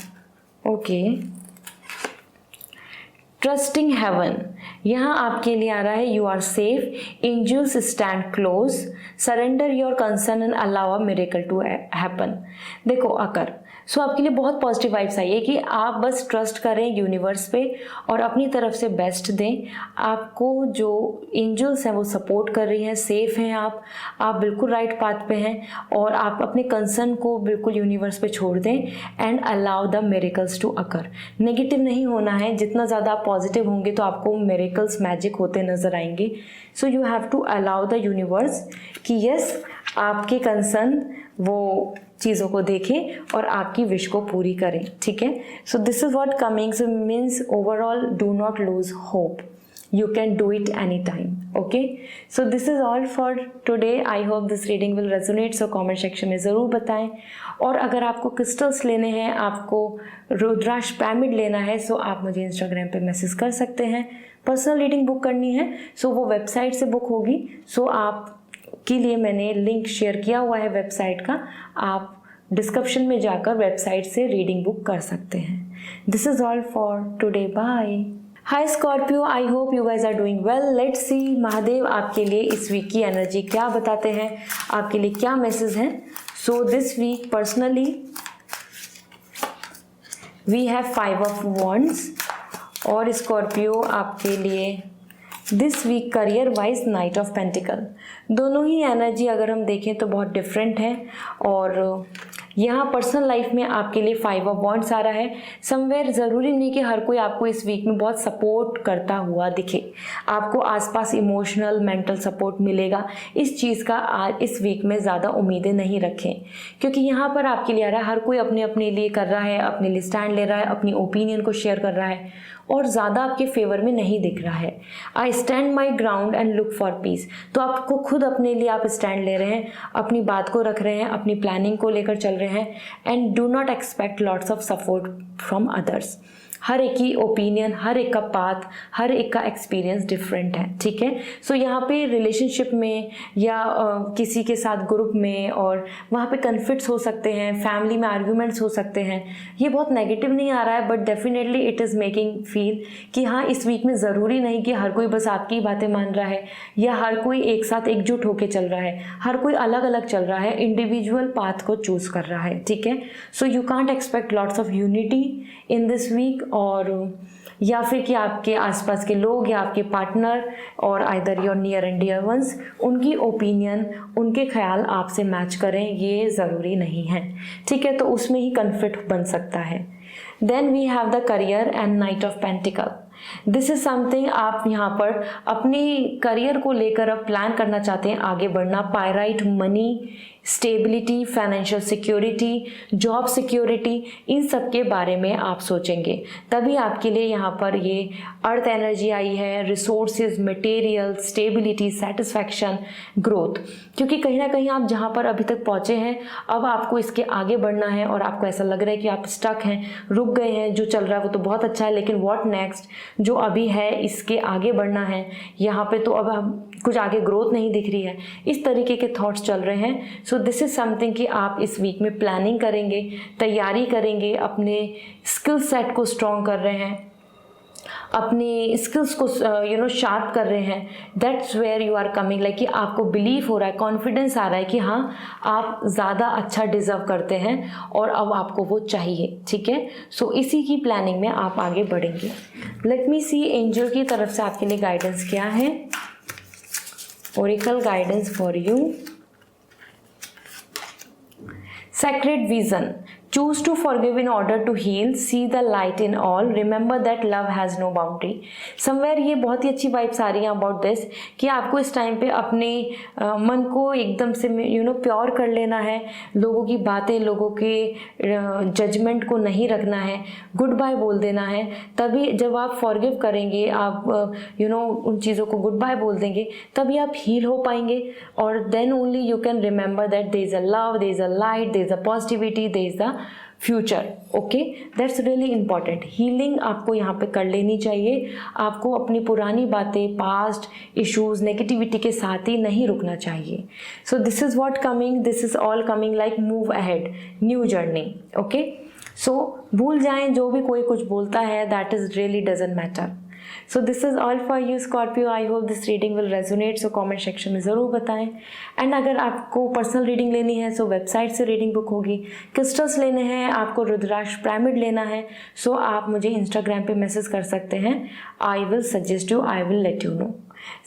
S1: trusting heaven. यहाँ आपके लिए आ रहा है you are safe, angels stand close, surrender your concern and allow a miracle to happen. देखो अकर, सो आपके लिए बहुत पॉजिटिव वाइब्स आई है कि आप बस ट्रस्ट करें यूनिवर्स पे और अपनी तरफ से बेस्ट दें. आपको जो एंजल्स हैं वो सपोर्ट कर रही हैं, सेफ हैं आप बिल्कुल राइट पाथ पे हैं, और आप अपने कंसर्न को बिल्कुल यूनिवर्स पे छोड़ दें and allow the miracles to occur. Negative नहीं होना है, जितना ज़्यादा आप पॉजिटिव होंगे तो आपको मिरेकल्स, मैजिक होते नज़र आएंगे. So you have to allow the universe कि यस, आपके कंसर्न वो चीज़ों को देखें और आपकी विश को पूरी करें. ठीक है, so this is what coming. So means overall do not lose hope, you can do it anytime. Okay, so this is all for today. I hope this reading will resonate, so comment section में ज़रूर बताएं. और अगर आपको crystals लेने हैं, आपको रुद्राक्ष pyramid लेना है, सो आप मुझे इंस्टाग्राम पे मैसेज कर सकते हैं. पर्सनल रीडिंग बुक करनी है, सो वो वेबसाइट से बुक होगी. सो आप के लिए मैंने लिंक शेयर किया हुआ है वेबसाइट का, आप डिस्क्रिप्शन में जाकर वेबसाइट से रीडिंग बुक कर सकते हैं. This is all for today, bye. Hi Scorpio, I hope you guys are doing well. Let's see Mahadev आपके लिए इस वीक की एनर्जी क्या बताते हैं, आपके लिए क्या मैसेज हैं. So this week personally we have 5 of wands. और स्कॉर्पियो आपके लिए this week career wise knight of pentacle. दोनों ही एनर्जी अगर हम देखें तो बहुत डिफरेंट है। और यहाँ पर्सनल लाइफ में आपके लिए 5 ऑफ वॉन्ड्स आ रहा है। समवेयर ज़रूरी नहीं कि हर कोई आपको इस वीक में बहुत सपोर्ट करता हुआ दिखे, आपको आसपास इमोशनल मेंटल सपोर्ट मिलेगा। इस चीज़ का इस वीक में ज़्यादा उम्मीदें नहीं रखें, क्योंकि यहाँ पर आपके लिए आ रहा है हर कोई अपने अपने लिए कर रहा है, अपने लिए स्टैंड ले रहा है, अपनी ओपिनियन को शेयर कर रहा है और ज़्यादा आपके फेवर में नहीं दिख रहा है। I stand my ground and look for piece. तो आपको खुद अपने लिए आप स्टैंड ले रहे हैं, अपनी बात को रख रहे हैं, अपनी प्लानिंग को लेकर चल रहे हैं। And do not expect lots of support from others. हर एक की ओपिनियन, हर एक का पाथ, हर एक का एक्सपीरियंस डिफरेंट है, ठीक है। सो यहाँ पे रिलेशनशिप में या किसी के साथ ग्रुप में और वहाँ पे कन्फ्लिक्ट्स हो सकते हैं, फैमिली में आर्ग्यूमेंट्स हो सकते हैं। ये बहुत नेगेटिव नहीं आ रहा है, but definitely it is making feel कि हाँ, इस वीक में ज़रूरी नहीं कि हर कोई बस आपकी बातें मान रहा है या हर कोई एक साथ एकजुट होकर चल रहा है। हर कोई अलग अलग चल रहा है, इंडिविजुअल पाथ को चूज़ कर रहा है, ठीक है। So you can't expect lots of unity in this week, और या फिर कि आपके आसपास के लोग या आपके पार्टनर और either your near and dear ones, उनकी ओपिनियन, उनके ख्याल आपसे मैच करें, ये ज़रूरी नहीं है, ठीक है। तो उसमें ही कन्फ्लिक्ट बन सकता है। Then we have the career and knight of pentacle. This is something, आप यहाँ पर अपनी करियर को लेकर अब प्लान करना चाहते हैं, आगे बढ़ना। Pyrite, money, stability, financial security, job security, इन सब के बारे में आप सोचेंगे। तभी आपके लिए यहाँ पर ये अर्थ एनर्जी आई है, resources, material, stability, satisfaction, growth. क्योंकि कहीं ना कहीं आप जहाँ पर अभी तक पहुँचे हैं, अब आपको इसके आगे बढ़ना है और आपको ऐसा लग रहा है कि आप स्टक हैं, रुक गए हैं। जो चल रहा है वो तो बहुत अच्छा है, लेकिन व्हाट नेक्स्ट, जो अभी है इसके आगे बढ़ना है। यहाँ पे तो अब हम कुछ आगे ग्रोथ नहीं दिख रही है, इस तरीके के थॉट्स चल रहे हैं। सो दिस इज समथिंग कि आप इस वीक में प्लानिंग करेंगे, तैयारी करेंगे, अपने स्किल सेट को स्ट्रॉन्ग कर रहे हैं, अपनी स्किल्स को शार्प कर रहे हैं। That's where you are coming, like कि आपको बिलीव हो रहा है, कॉन्फिडेंस आ रहा है कि हाँ, आप ज़्यादा अच्छा डिजर्व करते हैं और अब आपको वो चाहिए, ठीक है। सो इसी की प्लानिंग में आप आगे बढ़ेंगे। लेट मी सी एंजल की तरफ से आपके लिए गाइडेंस क्या है। Oracle guidance for you. Sacred vision. Choose to forgive in order to heal. See the light in all. Remember that love has no boundary. Somewhere ये बहुत ही अच्छी वाइब्स आ रही हैं about this कि आपको इस टाइम पे अपने मन को एकदम से प्योर कर लेना है, लोगों की बातें, लोगों के जजमेंट को नहीं रखना है, गुड बाय बोल देना है। तभी जब आप फॉरगिव करेंगे, आप उन चीज़ों को गुड बाय बोल देंगे, तभी आप हील हो पाएंगे। और then only you can remember that there is a love, there is a light, there is a positivity, there is the future. Okay, that's really important. Healing आपको यहाँ पे कर लेनी चाहिए। आपको अपनी पुरानी बातें, पास्ट इश्यूज, नेगेटिविटी के साथ ही नहीं रुकना चाहिए। So this is what coming, this is all coming like move ahead, new journey. Okay, so भूल जाएं जो भी कोई कुछ बोलता है, that is really doesn't matter. So this is all for you Scorpio. I hope this reading will resonate. So comment section में ज़रूर बताएं। एंड अगर आपको पर्सनल रीडिंग लेनी है, सो वेबसाइट से रीडिंग बुक होगी। क्रिस्टल्स लेने हैं, आपको रुद्राक्ष पिरामिड लेना है, सो आप मुझे इंस्टाग्राम पे मैसेज कर सकते हैं। I will suggest you, I will let you know.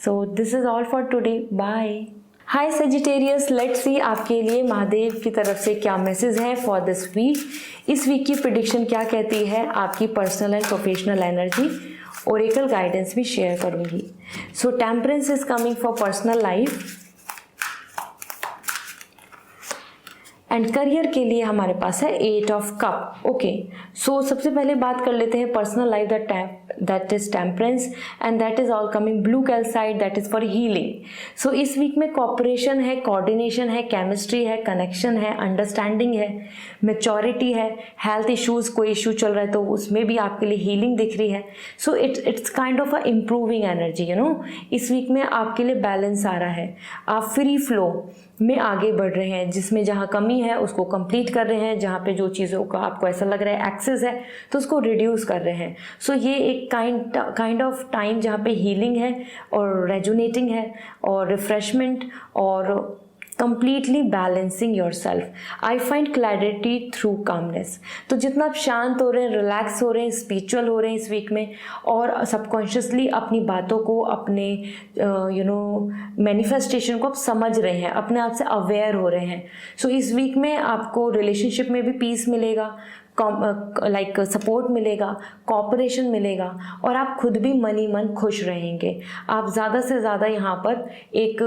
S1: So this is all for today, bye. Hi Sagittarius, let's see आपके लिए महादेव की तरफ से क्या मैसेज है फॉर दिस वीक। इस वीक की प्रिडिक्शन क्या कहती है, आपकी personal and professional energy, oracle guidance भी शेयर करूंगी। So temperance is coming for personal life and career के लिए हमारे पास है 8 ऑफ कप। ओके, सो सबसे पहले बात कर लेते हैं personal life, that is temperance and that is all coming blue calcite, that is for healing. So इस वीक में कॉपरेशन है, कोऑर्डिनेशन है, केमिस्ट्री है, कनेक्शन है, अंडरस्टैंडिंग है, मेचोरिटी है। हेल्थ इश्यूज, कोई इशू चल रहा है तो उसमें भी आपके लिए हीलिंग दिख रही है। So it's kind of a improving energy, इस वीक में आपके लिए बैलेंस आ रहा है। आप फ्री फ्लो में आगे बढ़ रहे हैं, जिसमें जहाँ कमी है उसको कंप्लीट कर रहे हैं, जहाँ पे जो चीज़ों का आपको ऐसा लग रहा है एक्सेस है तो उसको रिड्यूस कर रहे हैं। सो ये एक काइंड ऑफ टाइम जहाँ पे हीलिंग है और रेजुनेटिंग है और रिफ्रेशमेंट और completely balancing yourself. I find clarity through calmness. तो जितना आप शांत हो रहे हैं, रिलैक्स हो रहे हैं, स्पिरिचुअल हो रहे हैं इस वीक में, और सबकॉन्शियसली अपनी बातों को, अपने मैनिफेस्टेशन को आप समझ रहे हैं, अपने आप से अवेयर हो रहे हैं. सो इस वीक में आपको रिलेशनशिप में भी पीस मिलेगा, लाइक सपोर्ट मिलेगा, कॉपरेशन मिलेगा, और आप खुद भी मनी मन खुश रहेंगे. आप ज़्यादा से ज़्यादा यहाँ पर एक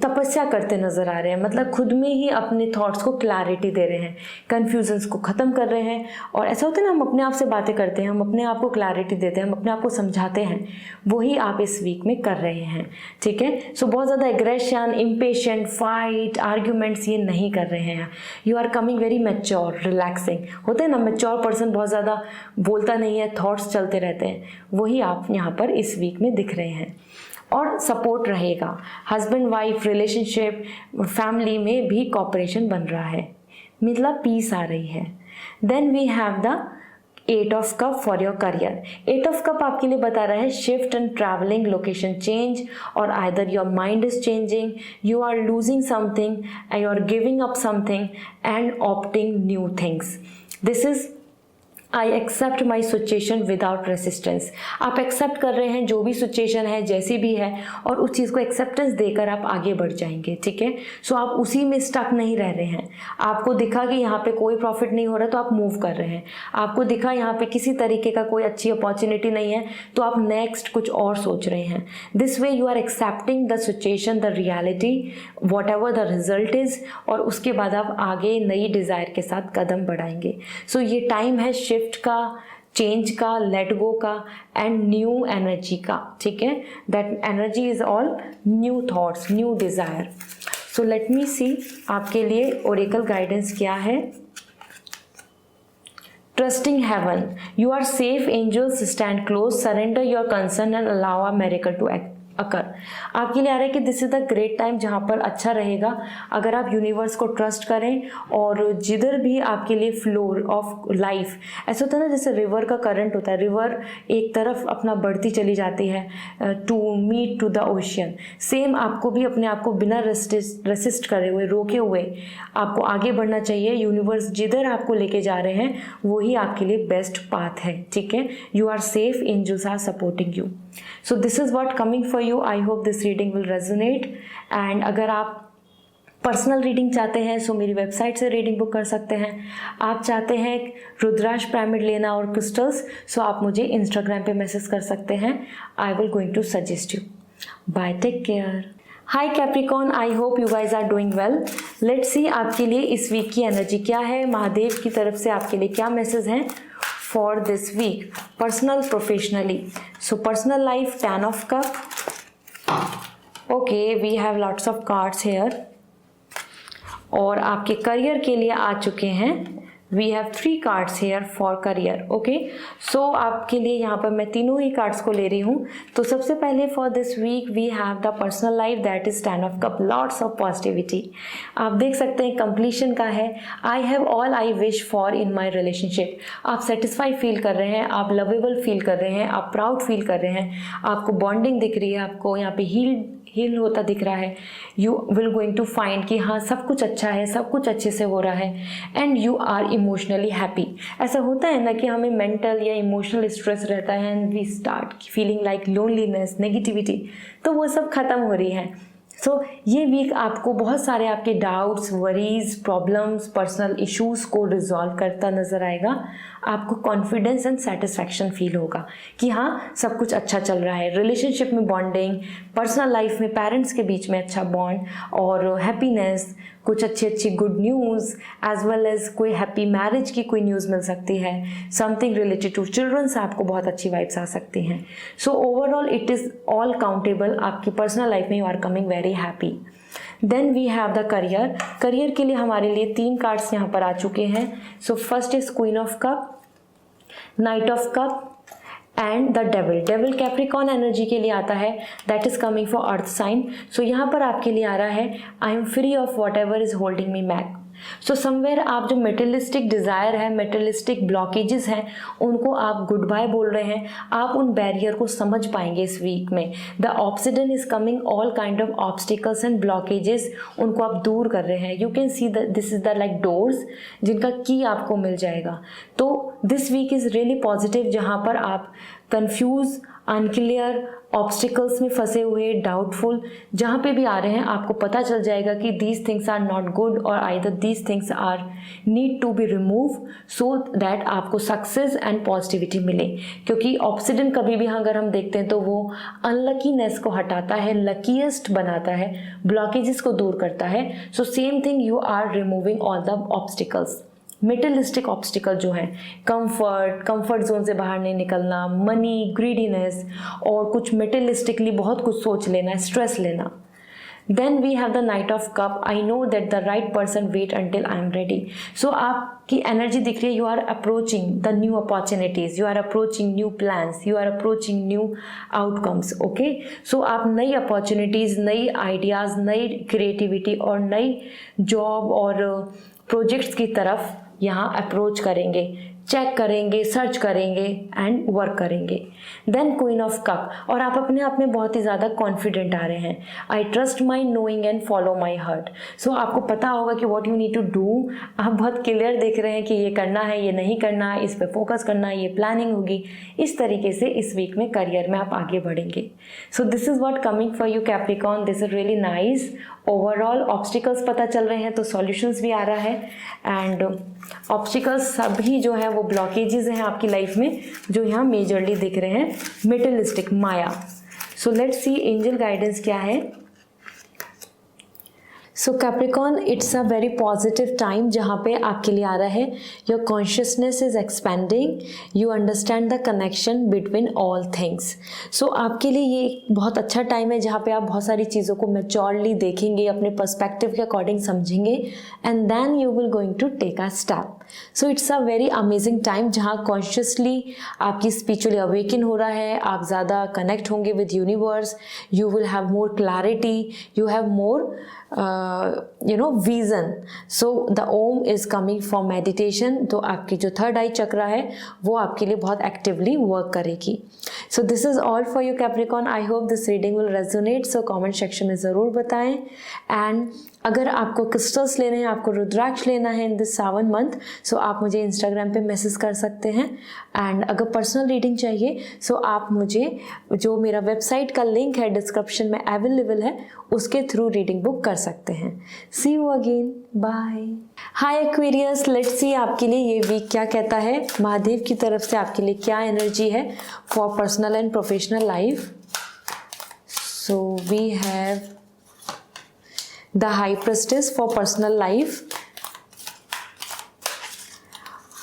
S1: तपस्या करते नज़र आ रहे हैं, मतलब खुद में ही अपने थॉट्स को क्लैरिटी दे रहे हैं, कन्फ्यूजन्स को ख़त्म कर रहे हैं. और ऐसा होता है ना, हम अपने आप से बातें करते हैं, हम अपने आप को क्लैरिटी देते हैं, हम अपने आप को समझाते हैं, वही आप इस वीक में कर रहे हैं. ठीक है. सो बहुत ज़्यादा एग्रेशन, इम्पेशेंट, फाइट, आर्ग्यूमेंट्स ये नहीं कर रहे हैं. You are coming very mature, relaxing. होते हैं ना, मैच्योर पर्सन बहुत ज़्यादा बोलता नहीं है, थॉट्स चलते रहते हैं, वही आप यहाँ पर इस वीक में दिख रहे हैं. और सपोर्ट रहेगा, हस्बैंड वाइफ रिलेशनशिप, फैमिली में भी कॉपरेशन बन रहा है, मतलब पीस आ रही है. Then we have the 8 of cup for your career. 8 of cup आपके लिए बता रहा है shift and travelling, location change, और either your mind is changing, you are losing something, you are giving up something and opting new things. This is I accept my situation without resistance. आप accept कर रहे हैं जो भी situation है, जैसी भी है, और उस चीज़ को एक्सेप्टेंस देकर आप आगे बढ़ जाएंगे. ठीक है. सो आप उसी में स्टक नहीं रह रहे हैं. आपको दिखा कि यहाँ पे कोई प्रॉफिट नहीं हो रहा, तो आप मूव कर रहे हैं. आपको दिखा यहाँ पे किसी तरीके का कोई अच्छी अपॉर्चुनिटी नहीं है, तो आप नेक्स्ट कुछ और सोच रहे हैं. This way you are accepting the situation, the reality, whatever the result is, और उसके बाद आप आगे नई डिज़ायर के साथ कदम बढ़ाएंगे. सो ये टाइम है शिफ्ट का, चेंज का, लेट गो का, एंड न्यू एनर्जी का. ठीक है. That energy is all new thoughts, new desire. So let me see आपके लिए ओरेकल गाइडेंस क्या है. Trusting heaven, you are safe, angels stand close, surrender your concern and allow a miracle to occur. आपके लिए आ रहा है कि this is the great time जहाँ पर अच्छा रहेगा अगर आप यूनिवर्स को ट्रस्ट करें, और जिधर भी आपके लिए फ्लो ऑफ लाइफ, ऐसा होता है ना जैसे रिवर का करंट होता है, रिवर एक तरफ अपना बढ़ती चली जाती है to meet to the ocean. Same आपको भी अपने आप को बिना रेसिस्ट करे हुए, रोके हुए आपको आगे बढ़ना चाहिए. यूनिवर्स जिधर आपको लेके जा रहे हैं वही आपके लिए बेस्ट पाथ है. ठीक है. You are safe, angels are supporting you. So this is what coming for you. I hope this reading will resonate. And अगर आप पर्सनल रीडिंग चाहते हैं सो मेरी वेबसाइट से रीडिंग बुक कर सकते हैं. आप चाहते हैं रुद्राक्ष पिरामिड लेना और क्रिस्टल्स, सो आप मुझे इंस्टाग्राम पे मैसेज कर सकते हैं. I will going to suggest you. Bye, take care. Hi Capricorn, I hope you guys are doing well. Let's see आपके लिए इस वीक की एनर्जी क्या है, महादेव की तरफ से आपके लिए क्या मैसेज हैं for this week, personal, professionally. So personal life, 10 of cup. Okay, we have lots of cards here. और आपके करियर के लिए आ चुके हैं, we have 3 cards here for career. Okay, so आपके लिए यहाँ पर मैं तीनों ही कार्ड्स को ले रही हूँ. तो सबसे पहले for this week we have the personal life, that is 10 of cup, lots of positivity. आप देख सकते हैं कंप्लीशन का है. I have all I wish for in my relationship. आप सेटिस्फाई फील कर रहे हैं, आप लवेबल फील कर रहे हैं, आप प्राउड फील कर रहे हैं, आपको बॉन्डिंग दिख रही है, आपको यहाँ पे हील होता दिख रहा है. You will going to find कि हाँ सब कुछ अच्छा है, सब कुछ अच्छे से हो रहा है, and you are emotionally happy. ऐसा होता है ना कि हमें मेंटल या इमोशनल स्ट्रेस रहता है and we start feeling like loneliness, negativity, तो वो सब खत्म हो रही है. सो ये वीक आपको बहुत सारे आपके doubts, worries, problems, personal issues को रिजॉल्व करता नज़र आएगा. आपको कॉन्फिडेंस एंड सेटिस्फैक्शन फील होगा कि हाँ सब कुछ अच्छा चल रहा है. रिलेशनशिप में बॉन्डिंग, पर्सनल लाइफ में पेरेंट्स के बीच में अच्छा बॉन्ड, और हैप्पीनेस, कुछ अच्छी good news, as well as कोई हैप्पी मैरिज की कोई न्यूज़ मिल सकती है. समथिंग रिलेटेड टू चिल्ड्रन से आपको बहुत अच्छी वाइब्स आ सकती हैं. So overall it is all countable. आपकी पर्सनल लाइफ में you are coming very happy. Then we have the career. Career के लिए हमारे लिए 3 कार्ड्स यहाँ पर आ चुके हैं. So first is queen of cup, knight of cup and the devil. Devil Capricorn energy के लिए आता है, that is coming for earth sign. So यहाँ पर आपके लिए आ रहा है I am free of whatever is holding me back. So somewhere आप जो मेटेरियलिस्टिक डिज़ायर है, मेटेरियलिस्टिक ब्लॉकेजेस हैं, उनको आप गुड बाय बोल रहे हैं। आप उन बैरियर को समझ पाएंगे इस वीक में। The obsidian is coming, all kind of obstacles and blockages, उनको आप दूर कर रहे हैं। You can see this is the like doors जिनका की आपको मिल जाएगा। तो this week is really positive, जहाँ पर आप कंफ्यूज, अनक्लियर, ऑब्स्टिकल्स में फंसे हुए, डाउटफुल जहाँ पे भी आ रहे हैं, आपको पता चल जाएगा कि these things are not good और either these things are need to be remove so that आपको सक्सेस एंड पॉजिटिविटी मिले। क्योंकि ऑब्सिडियन कभी भी अगर हम देखते हैं तो वो अनलकीनेस को हटाता है, लकीएस्ट बनाता है, ब्लॉकेजेस को दूर करता है। So same thing, you are removing all the obstacles. Materialistic obstacle जो है, कंफर्ट जोन से बाहर नहीं निकलना, मनी, ग्रीडीनेस और कुछ मेटेरियलिस्टिकली बहुत कुछ सोच लेना, स्ट्रेस लेना। Then we have the knight of cup, I know that the right person wait until I am ready. So आपकी एनर्जी दिख रही है, you are approaching the new opportunities, you are approaching new plans, you are approaching new outcomes. Okay, so आप नई opportunities, नई ideas, नई creativity और नई जॉब और प्रोजेक्ट्स की तरफ यहाँ अप्रोच करेंगे, चेक करेंगे, सर्च करेंगे एंड वर्क करेंगे। देन क्वीन ऑफ कप, और आप अपने आप में बहुत ही ज़्यादा कॉन्फिडेंट आ रहे हैं। I trust my knowing and follow my heart. So आपको पता होगा कि what you need to do. आप बहुत क्लियर देख रहे हैं कि ये करना है, ये नहीं करना है, इस पर फोकस करना है, ये प्लानिंग होगी। इस तरीके से इस वीक में करियर में आप आगे बढ़ेंगे। सो this is what coming for you Capricorn, this is really nice. Overall obstacles पता चल रहे हैं तो सॉल्यूशंस भी आ रहा है। एंड ऑब्स्टिकल्स सभी जो है वो ब्लॉकेजेस हैं आपकी लाइफ में, जो यहाँ मेजरली दिख रहे हैं, मेटेरियलिस्टिक, माया। So let's see angel guidance क्या है। So Capricorn, it's a very positive time जहाँ पे आपके लिए आ रहा है your consciousness is expanding, you understand the connection between all things. So आपके लिए ये एक बहुत अच्छा टाइम है जहाँ पे आप बहुत सारी चीज़ों को मैच्योरली देखेंगे, अपने पर्सपेक्टिव के अकॉर्डिंग समझेंगे and then you will going to take a step. So it's a very amazing time जहाँ कॉन्शियसली आपकी स्पिरिचुअली अवेकन हो रहा है, आप ज़्यादा कनेक्ट होंगे with universe, you will have more clarity, you have more vision. So the Om is coming for meditation, तो आपकी जो थर्ड आई चक्रा है वो आपके लिए बहुत एक्टिवली वर्क करेगी। सो this is all for you Capricorn, I hope this reading will resonate. So comment section में ज़रूर बताएं। एंड अगर आपको क्रिस्टल्स लेने हैं, आपको रुद्राक्ष लेना है इन दिस सावन मंथ, सो आप मुझे इंस्टाग्राम पे मैसेज कर सकते हैं। एंड अगर पर्सनल रीडिंग चाहिए सो आप मुझे, जो मेरा वेबसाइट का लिंक है डिस्क्रिप्शन में अवेलेबल है, उसके थ्रू रीडिंग बुक कर सकते हैं। See you again, bye. Hi Aquarius, let's see आपके लिए ये वीक क्या कहता है। महादेव की तरफ से आपके लिए क्या एनर्जी है for personal and professional life. So we have the high priestess for personal life,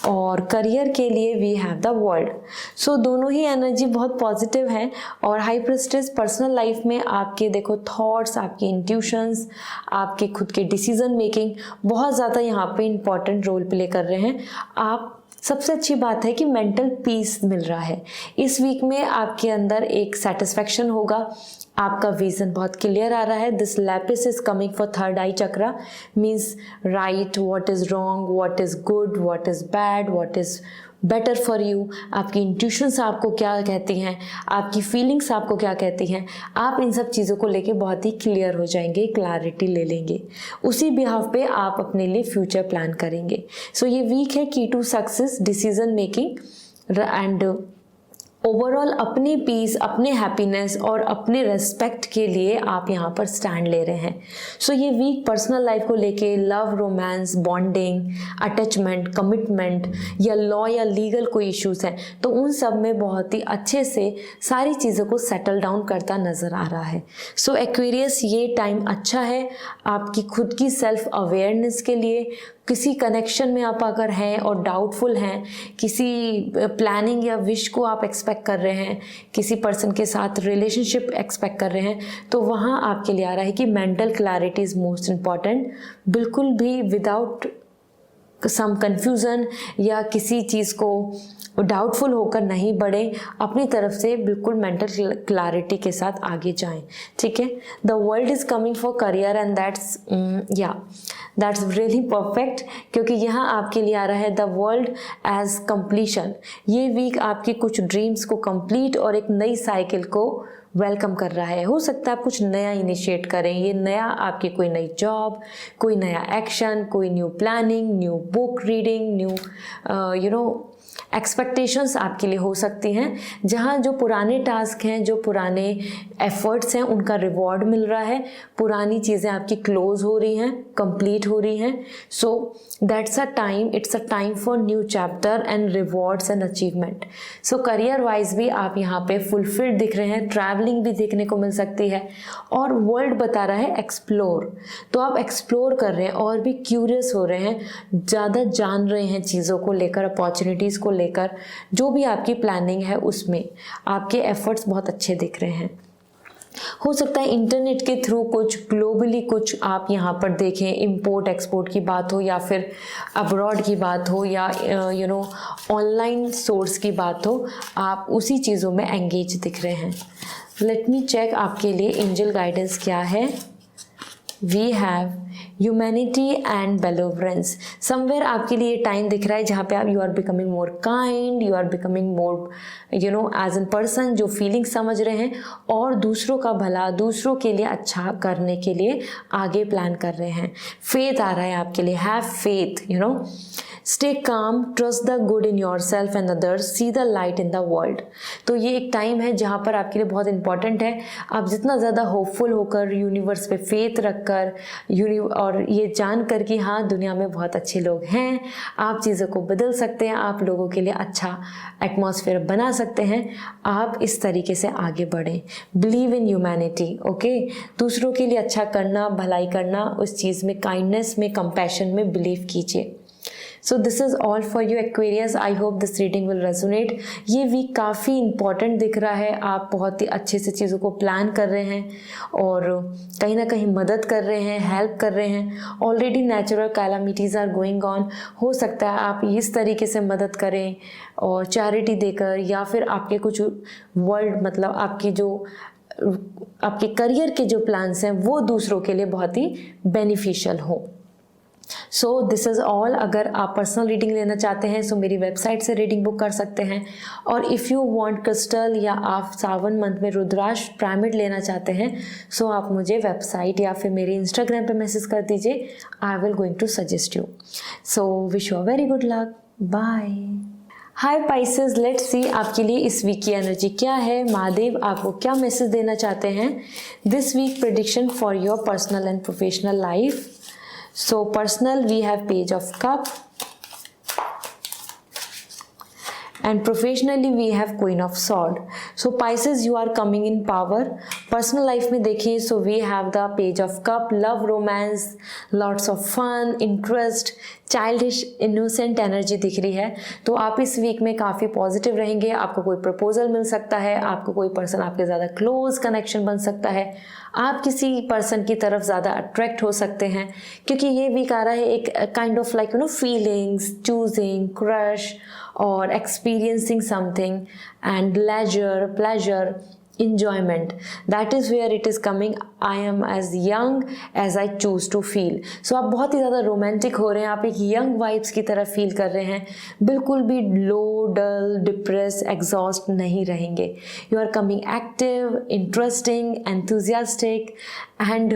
S1: और करियर के लिए we have the world. So दोनों ही एनर्जी बहुत पॉजिटिव हैं। और हाई प्रेस्टिस पर्सनल लाइफ में आपके देखो थॉट्स, आपके इंट्यूशंस, आपके खुद के डिसीजन मेकिंग बहुत ज़्यादा यहाँ पे इम्पॉर्टेंट रोल प्ले कर रहे हैं। आप, सबसे अच्छी बात है कि मेंटल पीस मिल रहा है इस वीक में, आपके अंदर एक सेटिस्फैक्शन होगा, आपका विजन बहुत क्लियर आ रहा है। This Lapis is coming for third eye chakra, means right, what is wrong, what is good, what is bad, what is better for you. आपकी इंट्यूशंस आपको क्या कहती हैं, आपकी फीलिंग्स आपको क्या कहती हैं, आप इन सब चीज़ों को लेके बहुत ही क्लियर हो जाएंगे, क्लैरिटी ले लेंगे। उसी बिहाफ पे आप अपने लिए फ्यूचर प्लान करेंगे। सो ये वीक है key to success, decision making and overall अपनी पीस, अपने हैप्पीनेस और अपने रेस्पेक्ट के लिए आप यहाँ पर स्टैंड ले रहे हैं। सो ये वीक पर्सनल लाइफ को लेके love, romance, bonding, attachment, commitment या लॉ या लीगल कोई इश्यूज हैं तो उन सब में बहुत ही अच्छे से सारी चीज़ों को सेटल डाउन करता नज़र आ रहा है। सो एक्वेरियस, ये टाइम अच्छा है आपकी खुद की सेल्फ अवेयरनेस के लिए। किसी कनेक्शन में आप अगर हैं और डाउटफुल हैं, किसी प्लानिंग या विश को आप एक्सपेक्ट कर रहे हैं, किसी पर्सन के साथ रिलेशनशिप एक्सपेक्ट कर रहे हैं, तो वहाँ आपके लिए आ रहा है कि mental clarity is most important. बिल्कुल भी विदाउट सम कन्फ्यूज़न या किसी चीज़ को डाउटफुल होकर नहीं बढ़े, अपनी तरफ से बिल्कुल मेंटल क्लैरिटी के साथ आगे जाएं, ठीक है। The world is coming for career and that's really perfect, क्योंकि यहाँ आपके लिए आ रहा है द वर्ल्ड एज कंप्लीशन। ये वीक आपकी कुछ ड्रीम्स को कंप्लीट और एक नई साइकिल को वेलकम कर रहा है। हो सकता है आप कुछ नया इनिशिएट करें, ये नया आपकी कोई नई जॉब, कोई नया एक्शन, कोई new planning, new book reading, new expectations आपके लिए हो सकती हैं, जहाँ जो पुराने टास्क हैं, जो पुराने एफर्ट्स हैं, उनका रिवॉर्ड मिल रहा है, पुरानी चीज़ें आपकी क्लोज हो रही हैं, कंप्लीट हो रही हैं। So that's a time, it's a time for new chapter and rewards and achievement. So career wise भी आप यहाँ पे फुलफिल्ड दिख रहे हैं, ट्रैवलिंग भी देखने को मिल सकती है, और वर्ल्ड बता रहा है एक्सप्लोर। तो आप एक्सप्लोर कर रहे हैं और भी क्यूरियस हो रहे हैं, ज़्यादा जान रहे हैं चीज़ों को लेकर, अपॉर्चुनिटीज़ को लेकर, जो भी आपकी प्लानिंग है उसमें आपके एफर्ट्स बहुत अच्छे दिख रहे हैं। हो सकता है इंटरनेट के थ्रू कुछ ग्लोबली कुछ आप यहाँ पर देखें, इंपोर्ट एक्सपोर्ट की बात हो या फिर अब्रॉड की बात हो या ऑनलाइन सोर्स की बात हो, आप उसी चीज़ों में एंगेज दिख रहे हैं। लेट मी चेक आपके लिए एंजल गाइडेंस क्या है। We have humanity and benevolence. Somewhere आपके लिए टाइम दिख रहा है जहाँ पे आप you are becoming more kind, you are becoming more as an person, जो फीलिंग समझ रहे हैं और दूसरों का भला, दूसरों के लिए अच्छा करने के लिए आगे प्लान कर रहे हैं। फेथ आ रहा है आपके लिए, have faith, stay calm, trust the good in your self and others, see the light in the world. तो ये एक टाइम है जहाँ पर आपके लिए बहुत इंपॉर्टेंट है, आप जितना ज़्यादा होपफुल होकर, यूनिवर्स पे फेथ रखकर, और ये जान कर कि हाँ दुनिया में बहुत अच्छे लोग हैं, आप चीज़ों को बदल सकते हैं, आप लोगों के लिए अच्छा एटमॉस्फेयर बना सकते हैं, आप इस तरीके से आगे बढ़ें। बिलीव इन ह्यूमैनिटी, ओके, दूसरों के लिए अच्छा करना, भलाई करना, उस चीज़ में, काइंडनेस में, कंपैशन में बिलीव कीजिए। सो this is all for you Aquarius, I hope this reading will resonate. ये वीक काफ़ी इंपॉर्टेंट दिख रहा है, आप बहुत ही अच्छे से चीज़ों को प्लान कर रहे हैं और कहीं ना कहीं मदद कर रहे हैं, हेल्प कर रहे हैं। Already natural calamities are going on, हो सकता है आप इस तरीके से मदद करें और चैरिटी देकर, या फिर आपके कुछ वर्ल्ड मतलब आपके करियर के जो प्लान्स हैं वो दूसरों के लिए बहुत ही बेनिफिशियल हो। सो दिस इज़ ऑल। अगर आप पर्सनल रीडिंग लेना चाहते हैं सो मेरी वेबसाइट से रीडिंग बुक कर सकते हैं, और इफ़ यू वांट क्रिस्टल या आप सावन मंथ में रुद्राक्ष पिरामिड लेना चाहते हैं सो आप मुझे वेबसाइट या फिर मेरे इंस्टाग्राम पे मैसेज कर दीजिए, I will going to suggest you. So wish you a very good luck, bye. Hi Pisces, let's see आपके लिए इस वीक की एनर्जी क्या है, महादेव आपको क्या मैसेज देना चाहते हैं। This week prediction for your personal and professional life. So personal, we have Page of Cup, and professionally we have Queen of Sword. So Pisces, you are coming in power. Personal life में देखिए so we have the Page of Cup, love, romance, lots of fun, interest, childish innocent energy दिख रही है। तो आप इस week में काफ़ी पॉजिटिव रहेंगे, आपको कोई प्रपोजल मिल सकता है, आपको कोई पर्सन आपके ज़्यादा क्लोज कनेक्शन बन सकता है, आप किसी पर्सन की तरफ ज़्यादा अट्रैक्ट हो सकते हैं, क्योंकि ये वीक आ रहा है एक kind of like feelings, choosing, crush और experiencing something and leisure, pleasure, enjoyment. That is where it is coming. I am as young as I choose to feel. So आप बहुत ही ज़्यादा रोमांटिक हो रहे हैं, आप एक यंग वाइब्स की तरह फील कर रहे हैं, बिल्कुल भी लो, डल, डिप्रेस, एग्जॉस्ट नहीं रहेंगे। You are coming active, interesting, enthusiastic and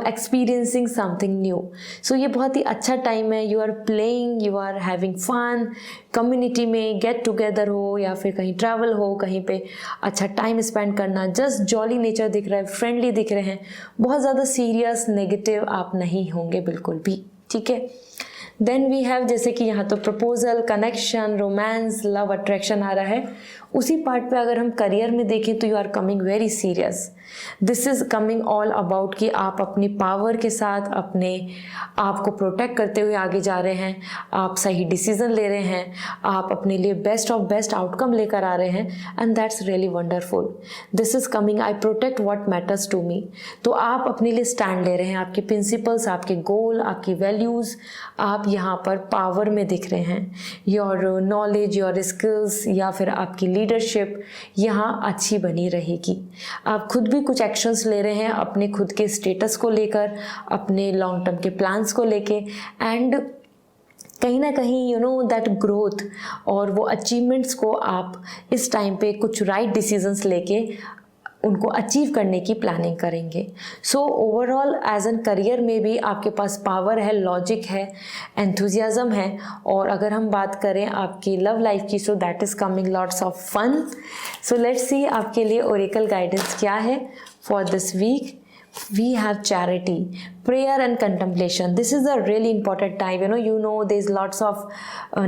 S1: experiencing something new. So ये बहुत ही अच्छा टाइम है, you are playing, you are having fun, community में गेट टुगेदर हो या फिर कहीं ट्रैवल हो, कहीं पे अच्छा टाइम स्पेंड करना, जस्ट जॉली नेचर दिख रहा है, फ्रेंडली दिख रहे हैं, बहुत ज़्यादा सीरियस नेगेटिव आप नहीं होंगे बिल्कुल भी, ठीक है। देन वी हैव जैसे कि यहाँ तो proposal, connection, romance, love, attraction आ रहा है। उसी पार्ट पे अगर हम करियर में देखें तो you are coming very serious. This is coming all about कि आप अपनी पावर के साथ अपने आप को प्रोटेक्ट करते हुए आगे जा रहे हैं, आप सही डिसीजन ले रहे हैं, आप अपने लिए बेस्ट ऑफ बेस्ट आउटकम लेकर आ रहे हैं, and that's really wonderful. This is coming I protect what matters to me. तो आप अपने लिए स्टैंड ले रहे हैं, आपके प्रिंसिपल्स, आपके गोल, आपकी वैल्यूज़, आप यहाँ पर पावर में दिख रहे हैं, योर नॉलेज, योर स्किल्स या फिर आपकी लीडरशिप यहाँ अच्छी बनी रहेगी। आप खुद भी कुछ एक्शंस ले रहे हैं अपने खुद के स्टेटस को लेकर, अपने लॉन्ग टर्म के प्लान्स को लेके, एंड कहीं ना कहीं दैट ग्रोथ और वो अचीवमेंट्स को आप इस टाइम पे कुछ राइट डिसीजंस लेके उनको अचीव करने की प्लानिंग करेंगे। So overall as an career में भी आपके पास पावर है, लॉजिक है, एंथुजियाज्म है। और अगर हम बात करें आपकी लव लाइफ की, so that is coming lots of fun. So let's see आपके लिए ओरेकल गाइडेंस क्या है for this week. We have charity, prayer and contemplation. This is a really important time. There's lots of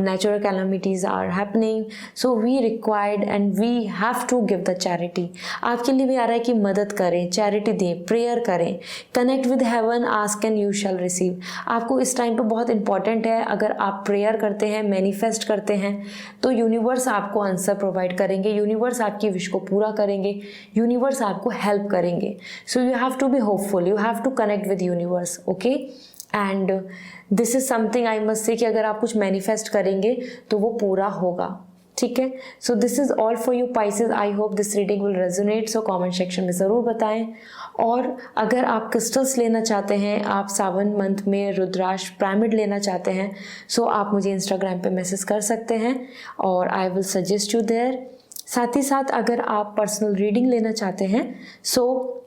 S1: natural calamities are happening, so we required and we have to give the charity. आपके लिए भी आ रहा है कि मदद करें, charity दें, prayer करें, connect with heaven, ask and you shall receive. आपको इस टाइम पे बहुत इंपॉर्टेंट है, अगर आप प्रेयर करते हैं, मैनिफेस्ट करते हैं, तो यूनिवर्स आपको आंसर प्रोवाइड करेंगे, यूनिवर्स आपकी विश को पूरा करेंगे, यूनिवर्स आपको हेल्प करेंगे। So you have to be hopeful, you have to connect with universe, okay? And this is something I must say कि अगर आप कुछ मैनिफेस्ट करेंगे तो वो पूरा होगा, ठीक है? So this is all for you Pisces. I hope this reading will resonate, so comment section में ज़रूर बताएं। और अगर आप क्रिस्टल्स लेना चाहते हैं, आप सावन मंथ में रुद्राक्ष पिरामिड लेना चाहते हैं, सो आप मुझे इंस्टाग्राम पे मैसेज कर सकते हैं और I will suggest you there. साथ ही साथ अगर आप पर्सनल रीडिंग लेना चाहते हैं, सो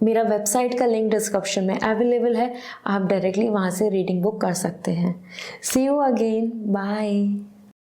S1: मेरा वेबसाइट का लिंक डिस्क्रिप्शन में अवेलेबल है, आप डायरेक्टली वहाँ से रीडिंग बुक कर सकते हैं। See you again, bye.